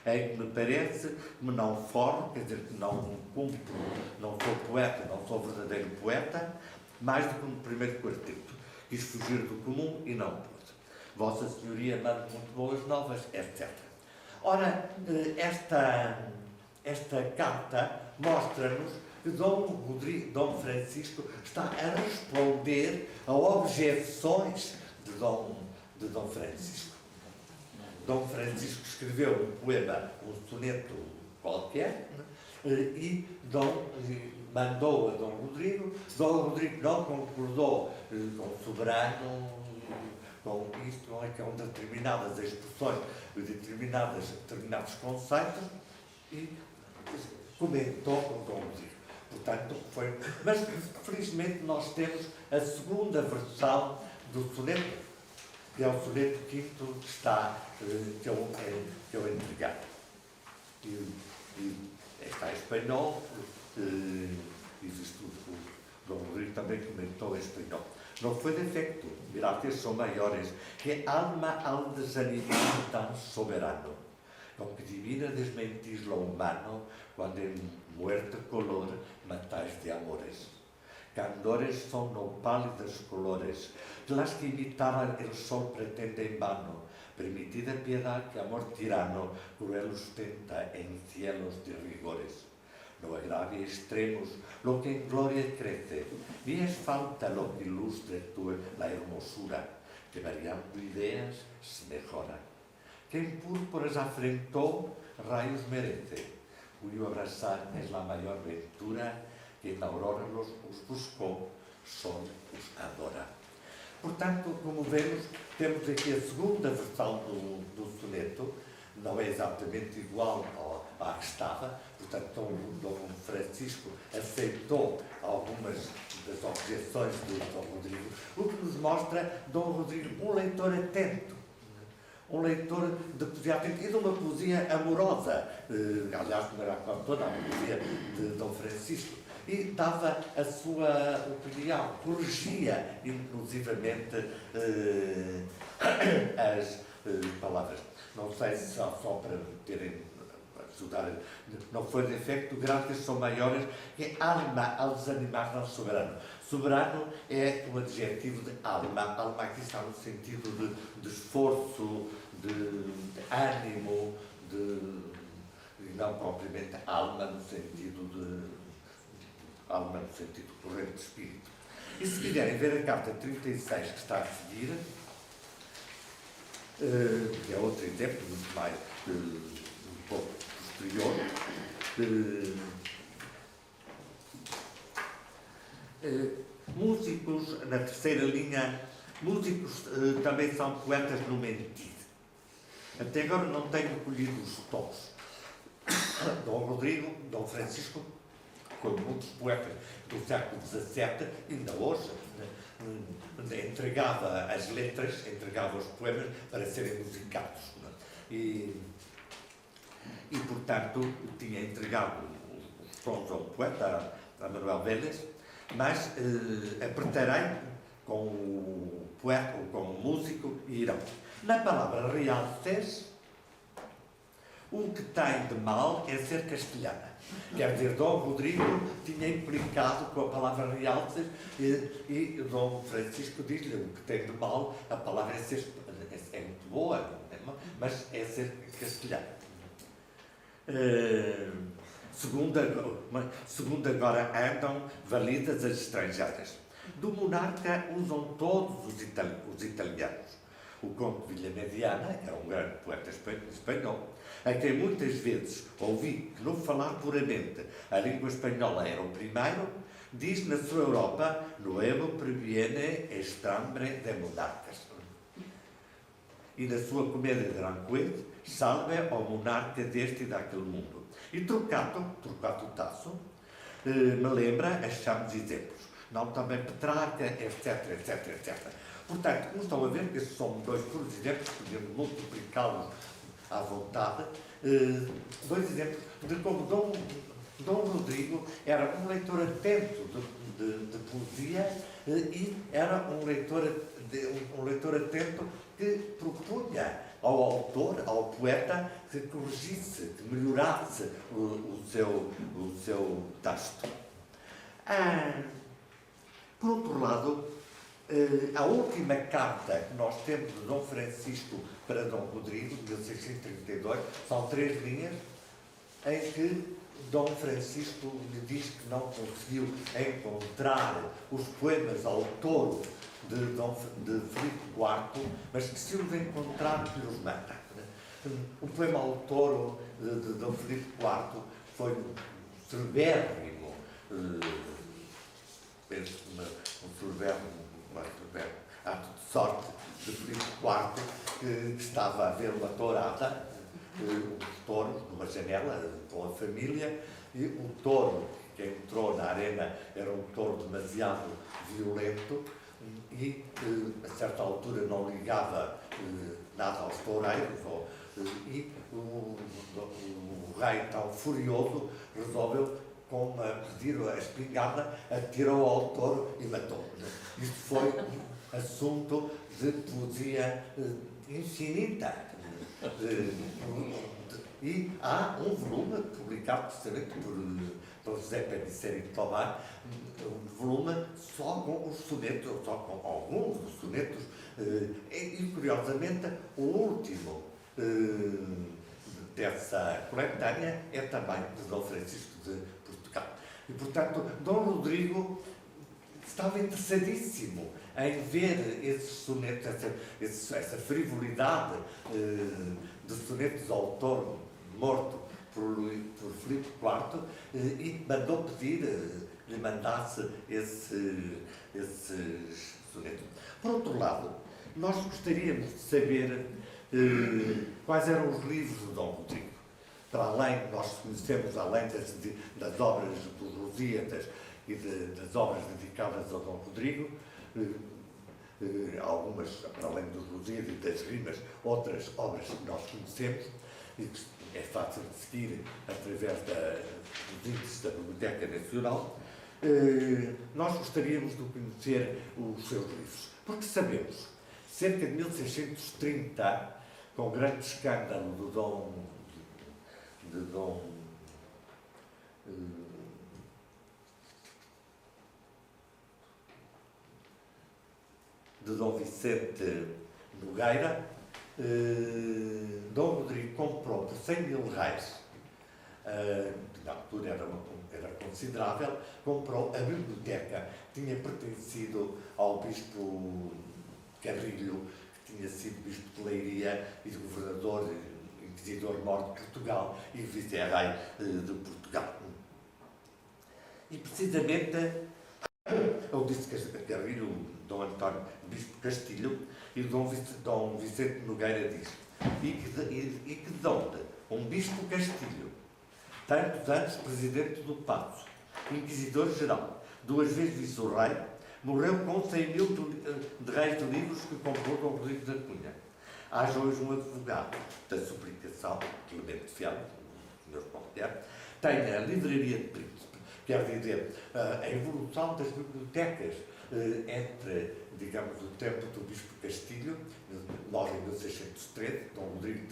É que me parece que me não formo, quer dizer, que não cumpro, não sou poeta, não sou verdadeiro poeta, mais do que no primeiro quarteto. Quis fugir do comum e não pude. Vossa Senhoria manda muito boas novas, etc. Ora, esta carta mostra-nos que Dom Francisco está a responder a objeções de Dom Francisco. Dom Francisco escreveu um poema, um soneto qualquer, e mandou a Dom Rodrigo. Dom Rodrigo não concordou com o soberano, com isto, com determinadas expressões, determinados conceitos, e comentou com Dom Rodrigo. Portanto, mas felizmente nós temos a segunda versão do soneto, que é o soneto quinto que está, que eu entreguei. E está em espanhol, existe o Dom Rodrigo também comentou em espanhol. No fue defecto, gracias son mayores, que alma al desanimado tan soberano, con que divina desmentís lo humano, cuando en muerte color matáis de amores. Candores son no pálidos colores, de las que imitaba el sol pretende en vano, permitida piedad que amor tirano cruel ostenta en cielos de rigores. No agravie extremos lo que en gloria crece, ni es falta lo que ilustre la hermosura, que variando ideas se mejora. Que en púrpuras afrentó, rayos merece, cuyo abrazar es la mayor ventura, que en la aurora os buscou, sol os adora. Portanto, como vemos, temos aqui a segunda versão do soneto, não é exatamente igual à que estava, portanto, Dom Francisco aceitou algumas das objeções do Dom Rodrigo, o que nos mostra Dom Rodrigo um leitor atento, um leitor de poesia atento e de uma poesia amorosa, aliás, como era toda a poesia de Dom Francisco, e dava a sua opinião, corrigia inclusivamente as palavras. Não sei se só para terem ajudar, não foi de efeito, grandes são maiores, que alma aos animais não soberano. Soberano é um adjetivo de alma, alma aqui está no sentido de esforço, de ânimo, e não propriamente alma no sentido corrente de espírito. E se quiserem ver a carta 36 que está a seguir, que é outro exemplo, muito mais, um pouco posterior, músicos, na terceira linha, músicos também são poetas no mentir. Até agora não tenho colhido os tons. Dom Rodrigo, Dom Francisco, como muitos poetas do século XVII, ainda hoje, entregava as letras, entregava os poemas para serem musicados. E portanto, tinha entregado os tons ao poeta, a Manuel Vélez, mas apertarei com o poeta ou com o músico e irão. Na palavra realces, o que tem de mal é ser castelhana. Quer dizer, Dom Rodrigo tinha implicado com a palavra realces e Dom Francisco diz-lhe o que tem de mal, a palavra é muito boa, mas é ser castelhano. Segundo agora andam validas as estrangeiras. Do monarca usam todos os italianos. O Conde de Villamediana era um grande poeta espanhol, a quem muitas vezes ouvi que, no falar puramente, a língua espanhola era o primeiro, diz na sua Europa, nuevo previene estrambre de monarcas. E na sua comédia de Aranjuez, salve ao monarca deste e daquele mundo. E Torquato Tasso, me lembra, achamos exemplos. Não também Petrarca, etc, etc, etc. Portanto, como estão a ver, estes são dois puros exemplos, podemos multiplicá-los à vontade, dois exemplos de como Dom Rodrigo era um leitor atento de poesia e era um leitor atento que propunha ao autor, ao poeta, que corrigisse, que melhorasse o seu texto. Por outro lado, a última carta que nós temos de Dom Francisco para Dom Rodrigo, de 1632, são 3 linhas, em que Dom Francisco lhe diz que não conseguiu encontrar os poemas ao touro de Filipe IV, mas que se os encontrar, que os manda. O poema ao touro de Dom Filipe IV foi um celebérrimo, ato de sorte de Filipe IV, que estava a ver uma tourada, uns touros numa janela com a família, e o touro que entrou na arena era um touro demasiado violento e a certa altura não ligava nada aos toureiros, e o rei, tão furioso, resolveu, como a pedir a espingarda, atirou ao touro e matou. Isto foi um assunto de poesia infinita. E há um volume publicado precisamente por José Pediceri de Tomar, um volume só com os sonetos, só com alguns dos sonetos, e curiosamente o último dessa coletânea é também de Dom Francisco de Portugal. E, portanto, Dom Rodrigo estava interessadíssimo em ver esses sonetos, essa frivolidade de sonetos ao autor morto por Filipe IV, e mandou pedir, lhe mandasse esses sonetos. Por outro lado, nós gostaríamos de saber quais eram os livros de Dom Rodrigo. Para além, nós conhecemos, além das obras dos Lusíadas e das obras dedicadas ao Dom Rodrigo, algumas, para além dos Lusíadas e das rimas, outras obras que nós conhecemos, e que é fácil de seguir através dos índices da Biblioteca Nacional. Nós gostaríamos de conhecer os seus livros, porque sabemos, cerca de 1630, com o grande escândalo de Dom Vicente Nogueira, Dom Rodrigo comprou por 100 mil reais, na altura era considerável, comprou a biblioteca, tinha pertencido ao bispo Carrilho, que tinha sido bispo de Leiria e governador, inquisidor-mor de Portugal e vice-rei de Portugal. E precisamente, eu disse que Carrilho, Dom António Bispo Castilho, e Dom Vicente Nogueira diz, e que de onde um Bispo Castilho, tantos anos presidente do Paço, inquisidor-geral, 2 vezes vice-rei, morreu com 100 mil de reis de livros que comprou Dom Rodrigo da Cunha. Haja hoje um advogado da suplicação, Clemente Fiel, o Sr. Qualquer, tem a Livraria de Príncipe, quer dizer, a evolução das bibliotecas entre, digamos, o tempo do Bispo Castilho, nós em 1613, Dom Rodrigo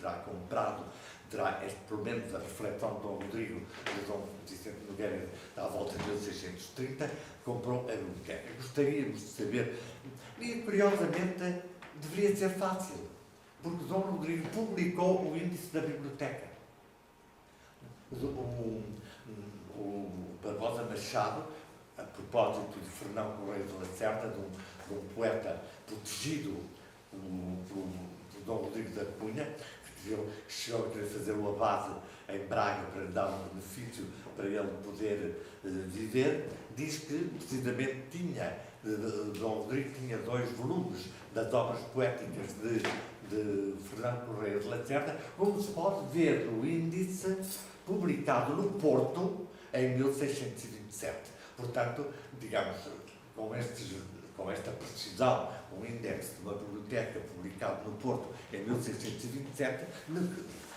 pelo menos a reflexão de Dom Rodrigo de Dom Vicente Nogueira à volta de 1630, comprou a biblioteca. Gostaríamos de saber, e curiosamente deveria ser fácil, porque Dom Rodrigo publicou o índice da biblioteca. O Barbosa Machado, a propósito de Fernão Correia de Lacerda, de um poeta protegido por Dom Rodrigo da Cunha, que chegou a querer fazer uma base em Braga para lhe dar um benefício para ele poder viver, diz que precisamente Dom Rodrigo tinha 2 volumes das obras poéticas de Fernão Correia de Lacerda, como se pode ver no índice publicado no Porto em 1627. Portanto, digamos, com esta precisão, um índice de uma biblioteca publicado no Porto em 1627,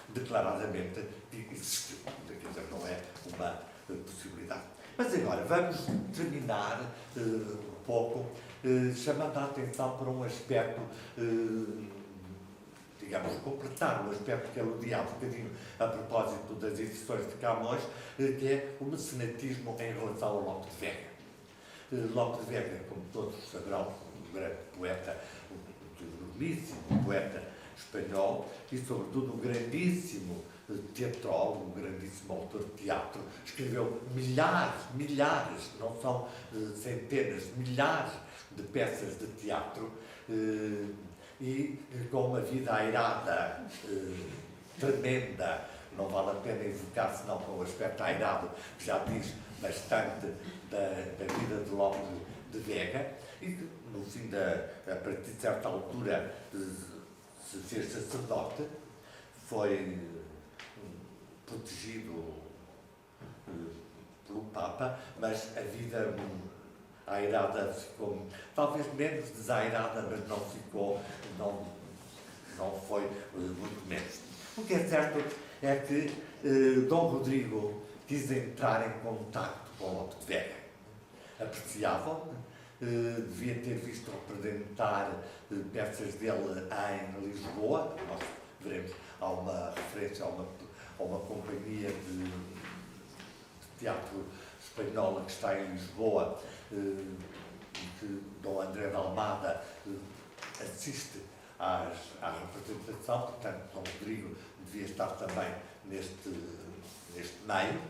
declaradamente existiu. Quer dizer, não é uma possibilidade. Mas agora, vamos terminar um pouco chamando a atenção para um aspecto, digamos, completar um aspecto que é elogiado um bocadinho a propósito das edições de Camões, que é o mecenatismo em relação ao Lope de Vega. Lope de Vega, como todos saberão, um grande poeta, um enormíssimo poeta espanhol e, sobretudo, um grandíssimo teatrólogo, um grandíssimo autor de teatro, escreveu milhares, não são centenas, milhares de peças de teatro, e com uma vida airada, tremenda. Não vale a pena evocar, senão com o aspecto airado, que já diz bastante da vida de Lope de Vega, e que, no fim, a partir de certa altura, se fez sacerdote, foi protegido pelo Papa, mas a vida airada ficou, talvez menos desairada, mas não ficou, não foi muito menos. O que é certo é que Dom Rodrigo quis entrar em contacto com Lope de Vega. Apreciava, devia ter visto representar peças dele em Lisboa. Nós veremos, há uma referência a ou uma companhia de teatro espanhola que está em Lisboa, e que Dom André de Almada assiste à representação, portanto, Dom Rodrigo devia estar também neste meio.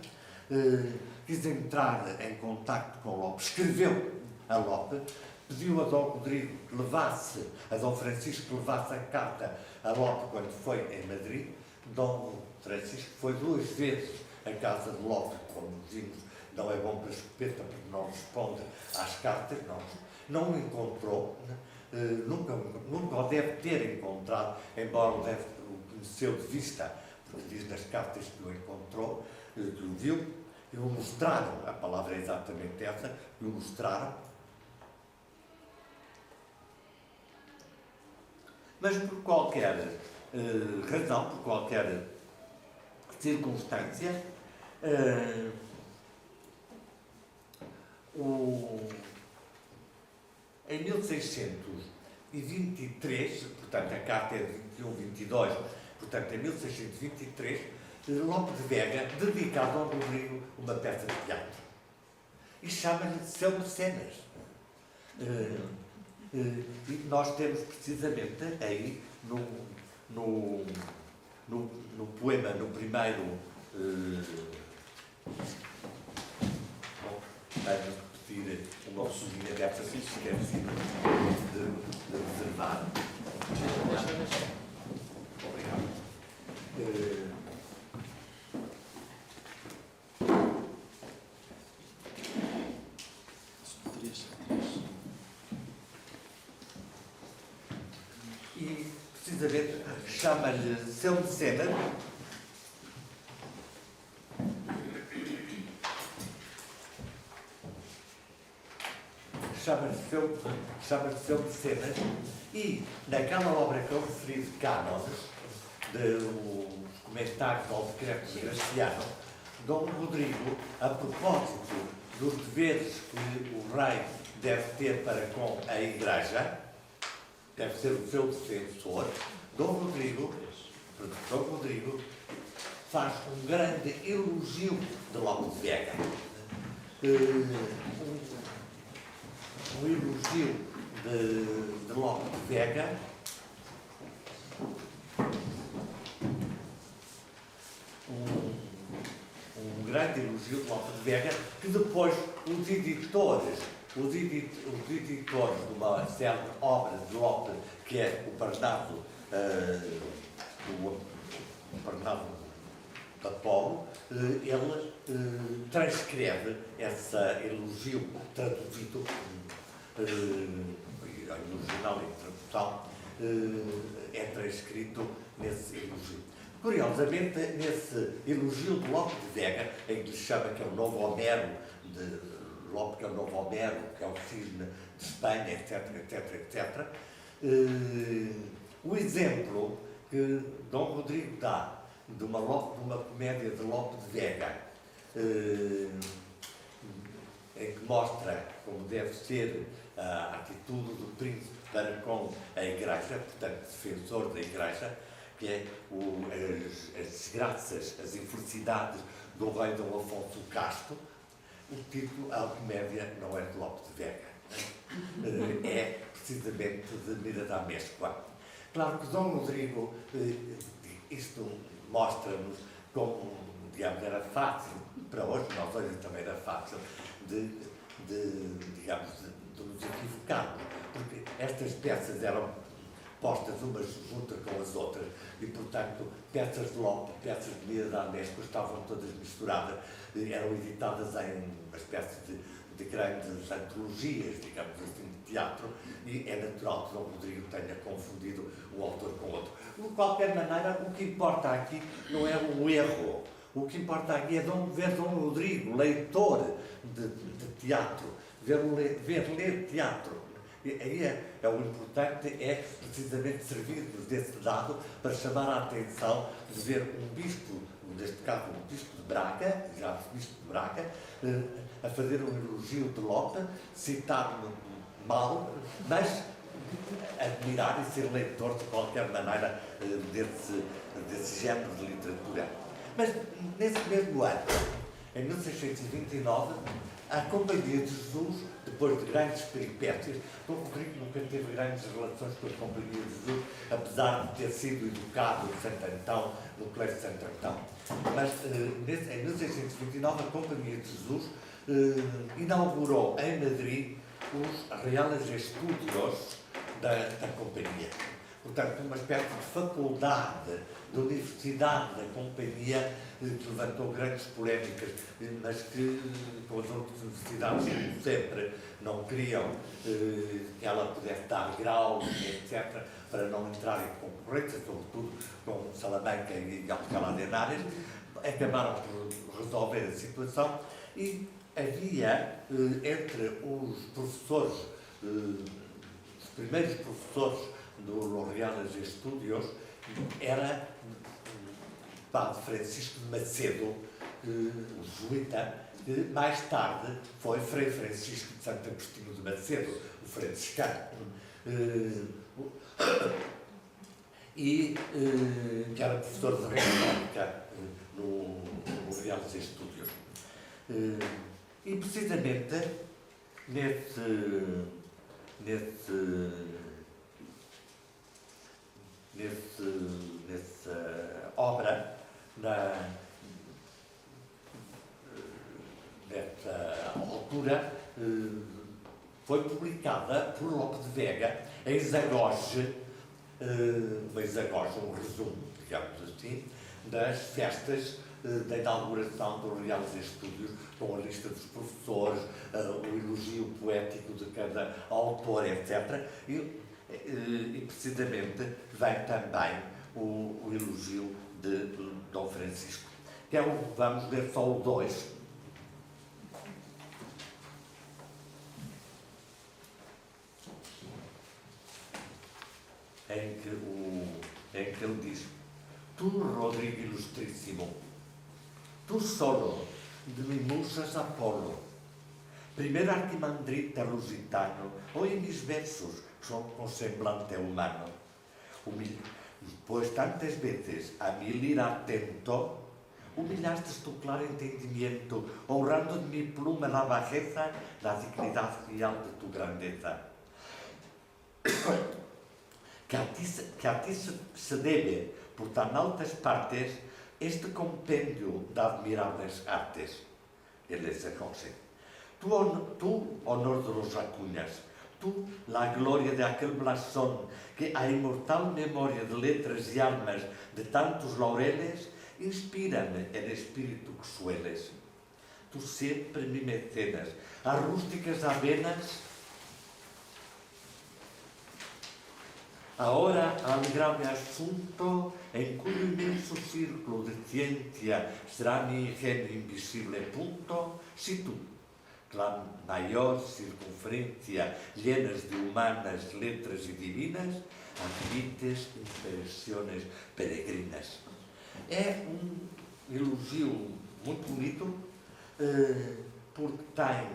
Quis entrar em contacto com Lope, escreveu a Lope, pediu a Dom Rodrigo que levasse, a Dom Francisco que levasse a carta a Lope quando foi em Madrid. Dom Francisco foi 2 vezes à casa de Lope, como vimos, não é bom para a escopeta porque não responde às cartas, não o encontrou, nunca o deve ter encontrado, embora o conheceu de vista, porque diz nas cartas que o encontrou, que o viu, e o mostraram, a palavra é exatamente essa, que o mostraram. Mas por qualquer razão, por qualquer circunstância, em 1623, portanto a carta é de 21-22, portanto em 1623, Lope de Vega dedica a Dom Rodrigo uma peça de teatro e chama-lhe Seu Mecenas. E nós temos precisamente aí no poema, no primeiro vamos repetir uma sublinha dessa que esqueci de reservar. Obrigado. E precisamente chama-lhe Seu Mecenas. Chama-lhe Seu Mecenas, e naquela obra que eu referi de Cánones, dos comentários ao decreto de Graciano, Dom Rodrigo, a propósito dos deveres que o rei deve ter para com a Igreja, deve ser o seu defensor, Dom Rodrigo faz um grande elogio de Lope de Vega. Um elogio de Lope de Vega, um grande elogio de Lope de Vega, que depois os editores de uma certa obra de Lope, que é o Bernardo da Polo, ele transcreve esse elogio traduzido, no jornal em tradução, é transcrito nesse elogio. Curiosamente, nesse elogio de Lope de Vega, em que se chama que é o novo Homero, Lope que é o novo Homero, que é o cisne de Espanha, etc. O exemplo que Dom Rodrigo dá de uma comédia de Lope de Vega, em que mostra como deve ser a atitude do príncipe para com a Igreja, portanto, defensor da Igreja, que é as desgraças, as infelicidades do rei Dom Afonso Casto. O título, a comédia, não é de Lope de Vega, é precisamente de Miradamescoa. Claro que Dom Rodrigo, isto mostra-nos como, digamos, era fácil, para hoje nós olhamos também era fácil, de nos equivocarmos, porque estas peças eram postas umas juntas com as outras e, portanto, peças de Lope, peças de Miradamescoa estavam todas misturadas, eram editadas em uma espécie de grandes antologias, digamos assim, de teatro, e é natural que Dom Rodrigo tenha confundido um autor com outro. De qualquer maneira, o que importa aqui não é um erro. O que importa aqui é ver Dom Rodrigo, leitor de teatro, ver ler teatro. E aí o importante é precisamente servir-nos desse dado para chamar a atenção de ver um bispo, neste caso um bispo de Braga, já bispo de Braga, a fazer um elogio de Lope, citar-no mal, mas admirar e ser leitor de qualquer maneira desse género de literatura. Mas nesse mesmo ano, em 1629, a Companhia de Jesus, depois de grandes peripécias, Dom Rodrigo nunca teve grandes relações com a Companhia de Jesus, apesar de ter sido educado em Santo Antão, no Colégio de Santo Antão. Mas em 1629 a Companhia de Jesus inaugurou em Madrid os Reales Estudios da Companhia. Portanto, uma espécie de faculdade, de universidade da Companhia, que levantou grandes polémicas, mas que, com as outras universidades, como sempre, não queriam que ela pudesse dar graus, etc., para não entrar em concorrência, sobretudo com Salamanca e Alcalá de Henares. Acabaram por resolver a situação e havia, entre os professores, os primeiros professores do Reales Estudios, era o padre Francisco de Macedo, o jesuíta, que mais tarde foi Frei Francisco de Santo Agostinho de Macedo, o franciscano, e que era professor de retórica no Reales Estudios. E precisamente nessa obra, nessa altura, foi publicada por Lope de Vega em Zagoge, um resumo, digamos assim, das festas da inauguração do Reales Estudios, com a lista dos professores, o elogio poético de cada autor, etc. E precisamente vem também o elogio de Dom Francisco. Vamos ler só o 2. Em que ele diz: Tu, Rodrigo Ilustríssimo, tu solo de mi musas Apolo, primeiro arquimandrita lusitano, hoy mis versos son con semblante humano. Pues tantas veces a mi lira atento, humillaste tu claro entendimiento, honrando de mi pluma la bajeza, la dignidad real de tu grandeza. Que a ti se debe, por tan altas partes, este compendio de admirables artes. Él es José. Tú, honor de los Acuñas, tú, la gloria de aquel blasón que a inmortal memoria de letras y almas de tantos laureles, inspírame en espíritu que sueles. Tú siempre mi mecenas, a rústicas avenas, ahora al grave asunto en cuyo inmenso círculo de ciencia será mi ingenio invisible punto, si tú, la mayor circunferencia llenas de humanas letras y divinas, admites impressões peregrinas. É elogio muito bonito, porque tem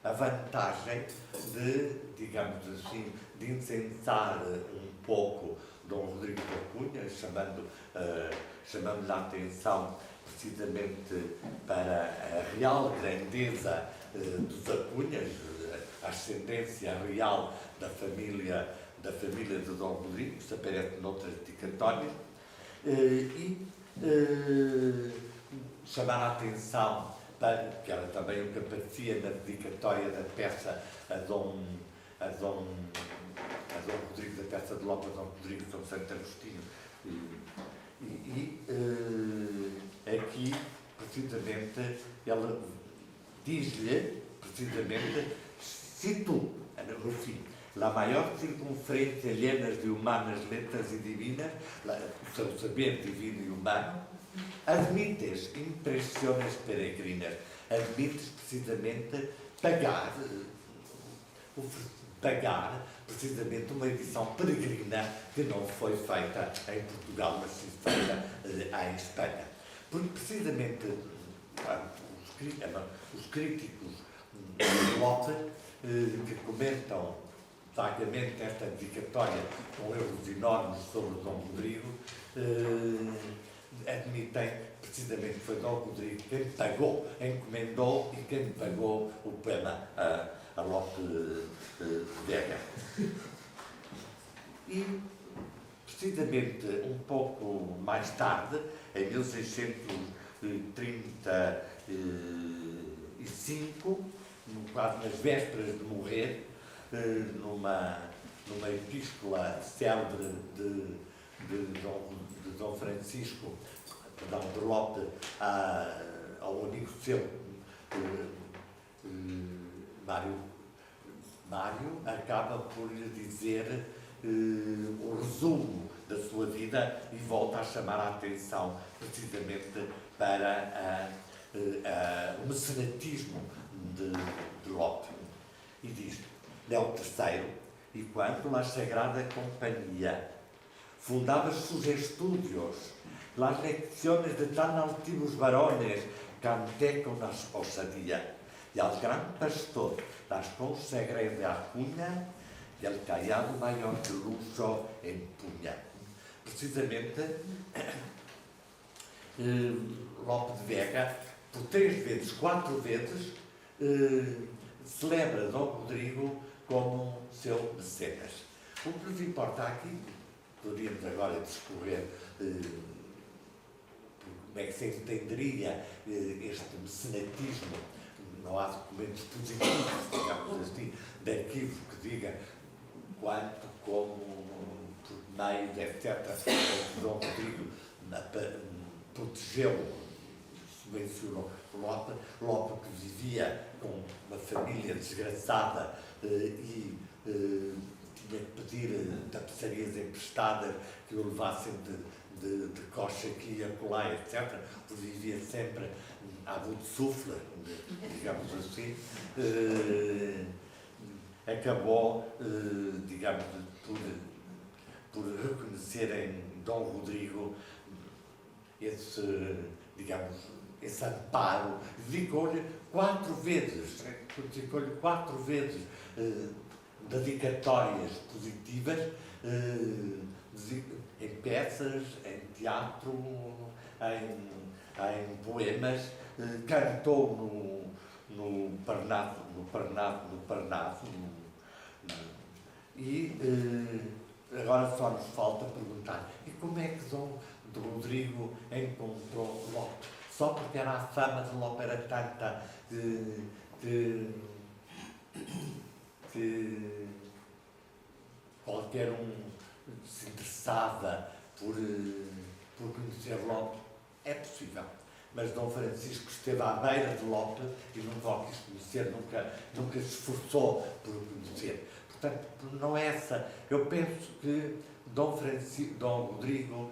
a vantagem de, digamos assim, de incensar um pouco Dom Rodrigo da Cunha, chamando-lhe a atenção precisamente para a real grandeza dos Acunhas, a ascendência real da família de Dom Rodrigo, que se aparece noutras dedicatórias, e chamar a atenção para, que era também o que aparecia na dedicatória da peça a Dom Rodrigo, da peça de Lope a Dom Rodrigo de São Santo Agostinho. Aqui, precisamente, ela diz-lhe, precisamente, se tu, no fim, la maior circunferência llenas de humanas letras e divinas, o seu saber divino e humano, admites impressões peregrinas, admites precisamente pagar precisamente uma edição peregrina que não foi feita em Portugal, mas sim feita em Espanha. Porque precisamente os críticos de Lope, que comentam vagamente esta dedicatória com erros enormes sobre Dom Rodrigo, admitem precisamente que foi Dom Rodrigo quem pagou, encomendou e quem pagou o poema a Lope de Vega. E, precisamente um pouco mais tarde, em 1635, quase nas vésperas de morrer, numa epístola célebre de Dom Francisco, perdão, de Lope, ao amigo seu, Mário, acaba por lhe dizer o resumo da sua vida e volta a chamar a atenção precisamente para o mecenatismo de Lope. E diz: Léo III, y cuando la Sagrada Compañía fundaba sus estudios, las lecciones de tan altivos varones canté con osadía, y al gran pastor las consagré de Acuña, e el callado maior que luxo empunha. Precisamente, Lope de Vega, por 4 vezes, celebra Dom Rodrigo como seu mecenas. O que nos importa aqui, poderíamos agora discorrer como é que se entenderia este mecenatismo. Não há documentos positivos, digamos assim, de arquivo que diga quanto, como, por meio, etc. Dom Rodrigo protegeu, subvencionou Lope que vivia com uma família desgraçada e tinha que pedir tapeçarias emprestadas que o levassem de coxa aqui e acolá, etc. Porque vivia sempre à bout de souffle, digamos assim. Acabou, digamos, por reconhecer em Dom Rodrigo esse, digamos, esse amparo. Dedicou-lhe 4 vezes dedicatórias positivas em peças, em teatro, em poemas, cantou no Parnaso, e agora só nos falta perguntar: e como é que Dom Rodrigo encontrou Lope? Só porque era a fama de Lope era tanta que qualquer um se interessava por conhecer Lope? É possível. Mas Dom Francisco esteve à beira de Lope e nunca o quis conhecer, nunca se esforçou por o conhecer. Portanto, não é essa. Eu penso que Dom Rodrigo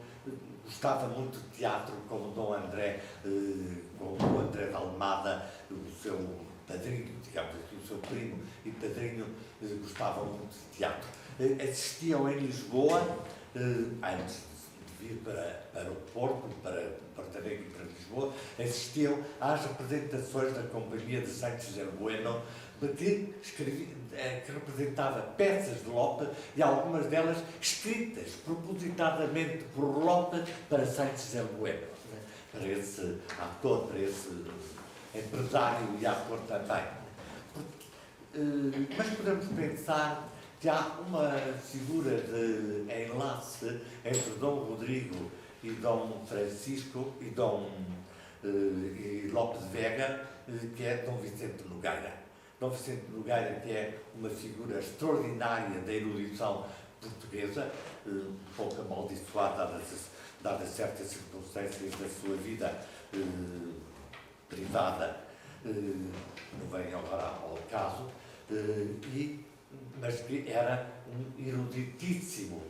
gostava muito de teatro, como Dom André, como o André de Almada, o seu padrinho, digamos assim, o seu primo e padrinho, gostavam muito de teatro. Assistiam em Lisboa, antes de vir para o Porto, para Porto Alegre e para Lisboa, assistiam às representações da Companhia de Santo José Bueno, que representava peças de Lope e algumas delas escritas propositadamente por Lope para Santo José Bueno, para esse ator, para esse empresário e ator também. Mas podemos pensar que há uma figura de enlace entre Dom Rodrigo e Dom Francisco e Lope de Vega, que é Dom Vicente Nogueira. Dom Vicente Nogueira, que é uma figura extraordinária da erudição portuguesa, um pouco amaldiçoada, dadas certas circunstâncias da sua vida privada, não vem agora ao caso, mas que era um eruditíssimo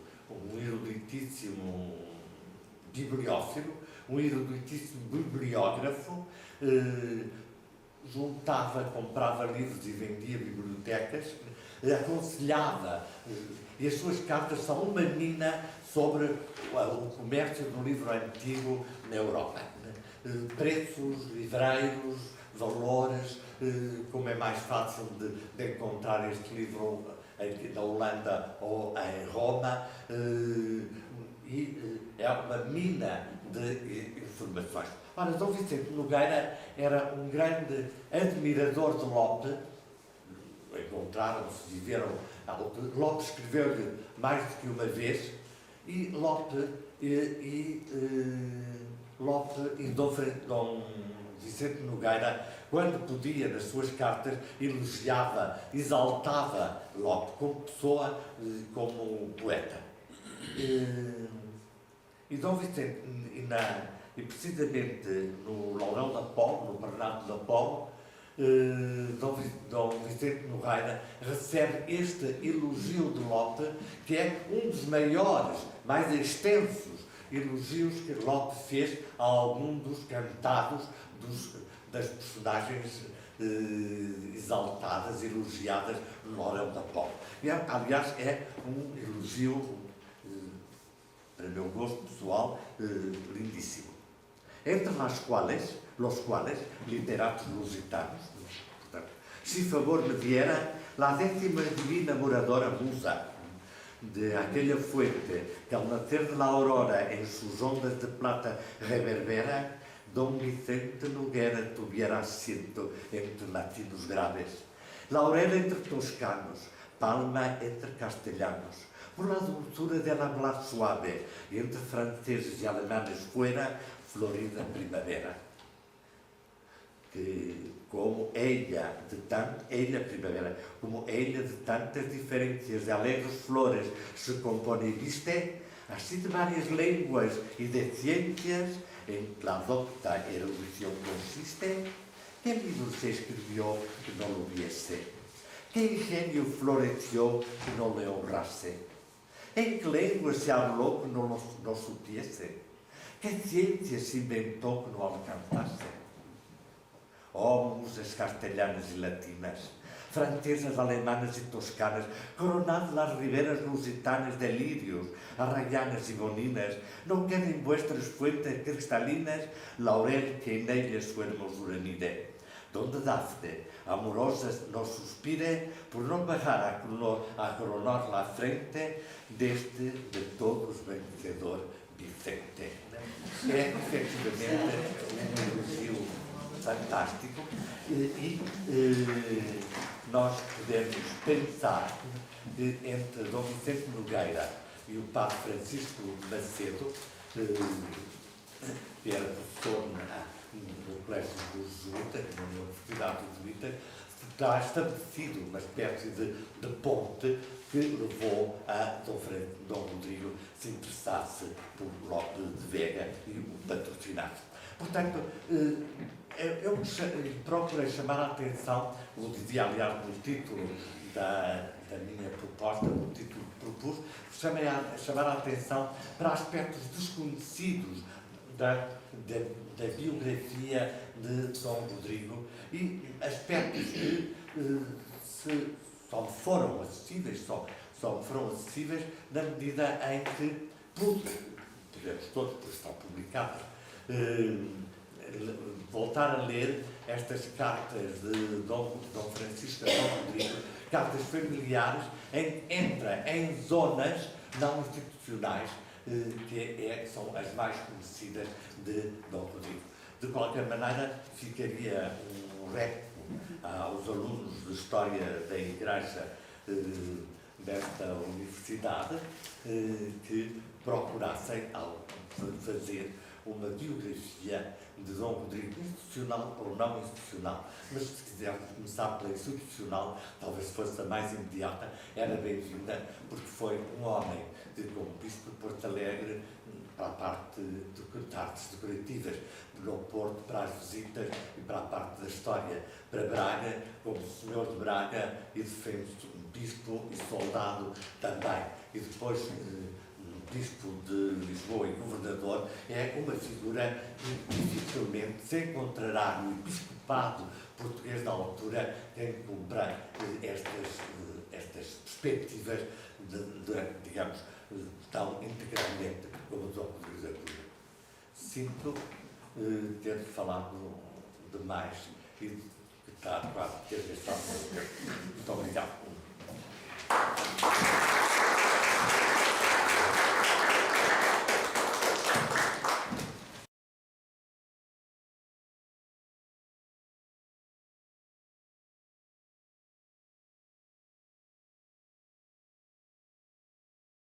bibliófilo, um eruditíssimo bibliógrafo, comprava livros e vendia bibliotecas, aconselhava, e as suas cartas são uma mina sobre o comércio do livro antigo na Europa. Preços, livreiros, valores, como é mais fácil de encontrar este livro aqui na Holanda ou em Roma, e é uma mina de informações. Ora, Dom Vicente Nogueira era um grande admirador de Lope. Encontraram-se, viveram. Lope escreveu-lhe mais do que uma vez, e Lope e Dom Vicente Nogueira, quando podia, nas suas cartas, elogiava, exaltava Lope como pessoa, como poeta. E Dom Vicente, e precisamente no Laurão da Pó, no Bernardo da Pó, Dom Vicente Nogueira recebe este elogio de Lope, que é um dos maiores, mais extensos elogios que Lope fez a algum dos cantados das personagens exaltadas, elogiadas no Laurão da Pó. E, aliás, é um elogio, para meu gosto pessoal, lindíssimo. Entre los cuales literatos lusitanos, portanto, si favor me diera la 10ª divina moradora musa de aquella fuente que al nacer de la aurora en sus ondas de plata reverbera, Don Vicente Noguera tuviera asiento entre latinos graves, laurel entre toscanos, palma entre castellanos, por la dulzura del hablar suave, y entre franceses y alemanes fuera florida primavera. Que como ella primavera, como ella de tantas diferencias de alegres flores se compone y viste, así de varias lenguas y de ciencias en la docta erudición consiste, ¿qué libro se escribió que no lo viese? ¿Qué ingenio floreció que no le honrase? ¿En qué lengua se habló que no supiese? ¿Qué ciencia se inventó que no alcanzase? Oh, musas castellanas y latinas, francesas, alemanas y toscanas, coronad las riberas lusitanas de lirios, arrayanas y boninas, no queden en vuestras fuentes cristalinas laurel que en ellas su hermosura mide. Donde Dafne, amorosa, no suspire por no bajar a coronar la frente de todos vencedor Vicente. É efetivamente um elogio fantástico e nós podemos pensar que entre Dom Vicente Nogueira e o Padre Francisco Macedo, que era professor no Colégio dos Jesuítas, na Universidade dos Jesuítas, está estabelecido uma espécie de ponte que levou a Dom Rodrigo se interessasse por Lope de Vega e o patrocinasse. Portanto, eu procurei chamar a atenção, eu dizia aliás no título da minha proposta, no título que propus, chamar a atenção para aspectos desconhecidos da biografia de Dom Rodrigo e aspectos que só foram acessíveis na medida em que podemos todos, pois estão publicadas, voltar a ler estas cartas de Dom Francisco a Dom Rodrigo, cartas familiares, entra em zonas não institucionais, que são as mais conhecidas de Dom Rodrigo. De qualquer maneira, ficaria um repto aos alunos de História da Igreja desta universidade que procurassem, ao fazer uma biografia de Dom Rodrigo, institucional ou não institucional, mas se quisermos começar pela institucional, talvez fosse a mais imediata, era bem-vinda, porque foi um homem que, como Bispo de Porto Alegre, para a parte de artes decorativas, no Porto para as visitas e para a parte da história, para Braga, como senhor de Braga e bispo e soldado também, e depois bispo de Lisboa e governador, é uma figura que dificilmente se encontrará no episcopado português da altura quem cumpra estas perspectivas digamos, tão integralmente como o Dom Rodrigo da Cunha. Sinto ter falado demais e que está quase ter gastado muito tempo. Muito obrigado.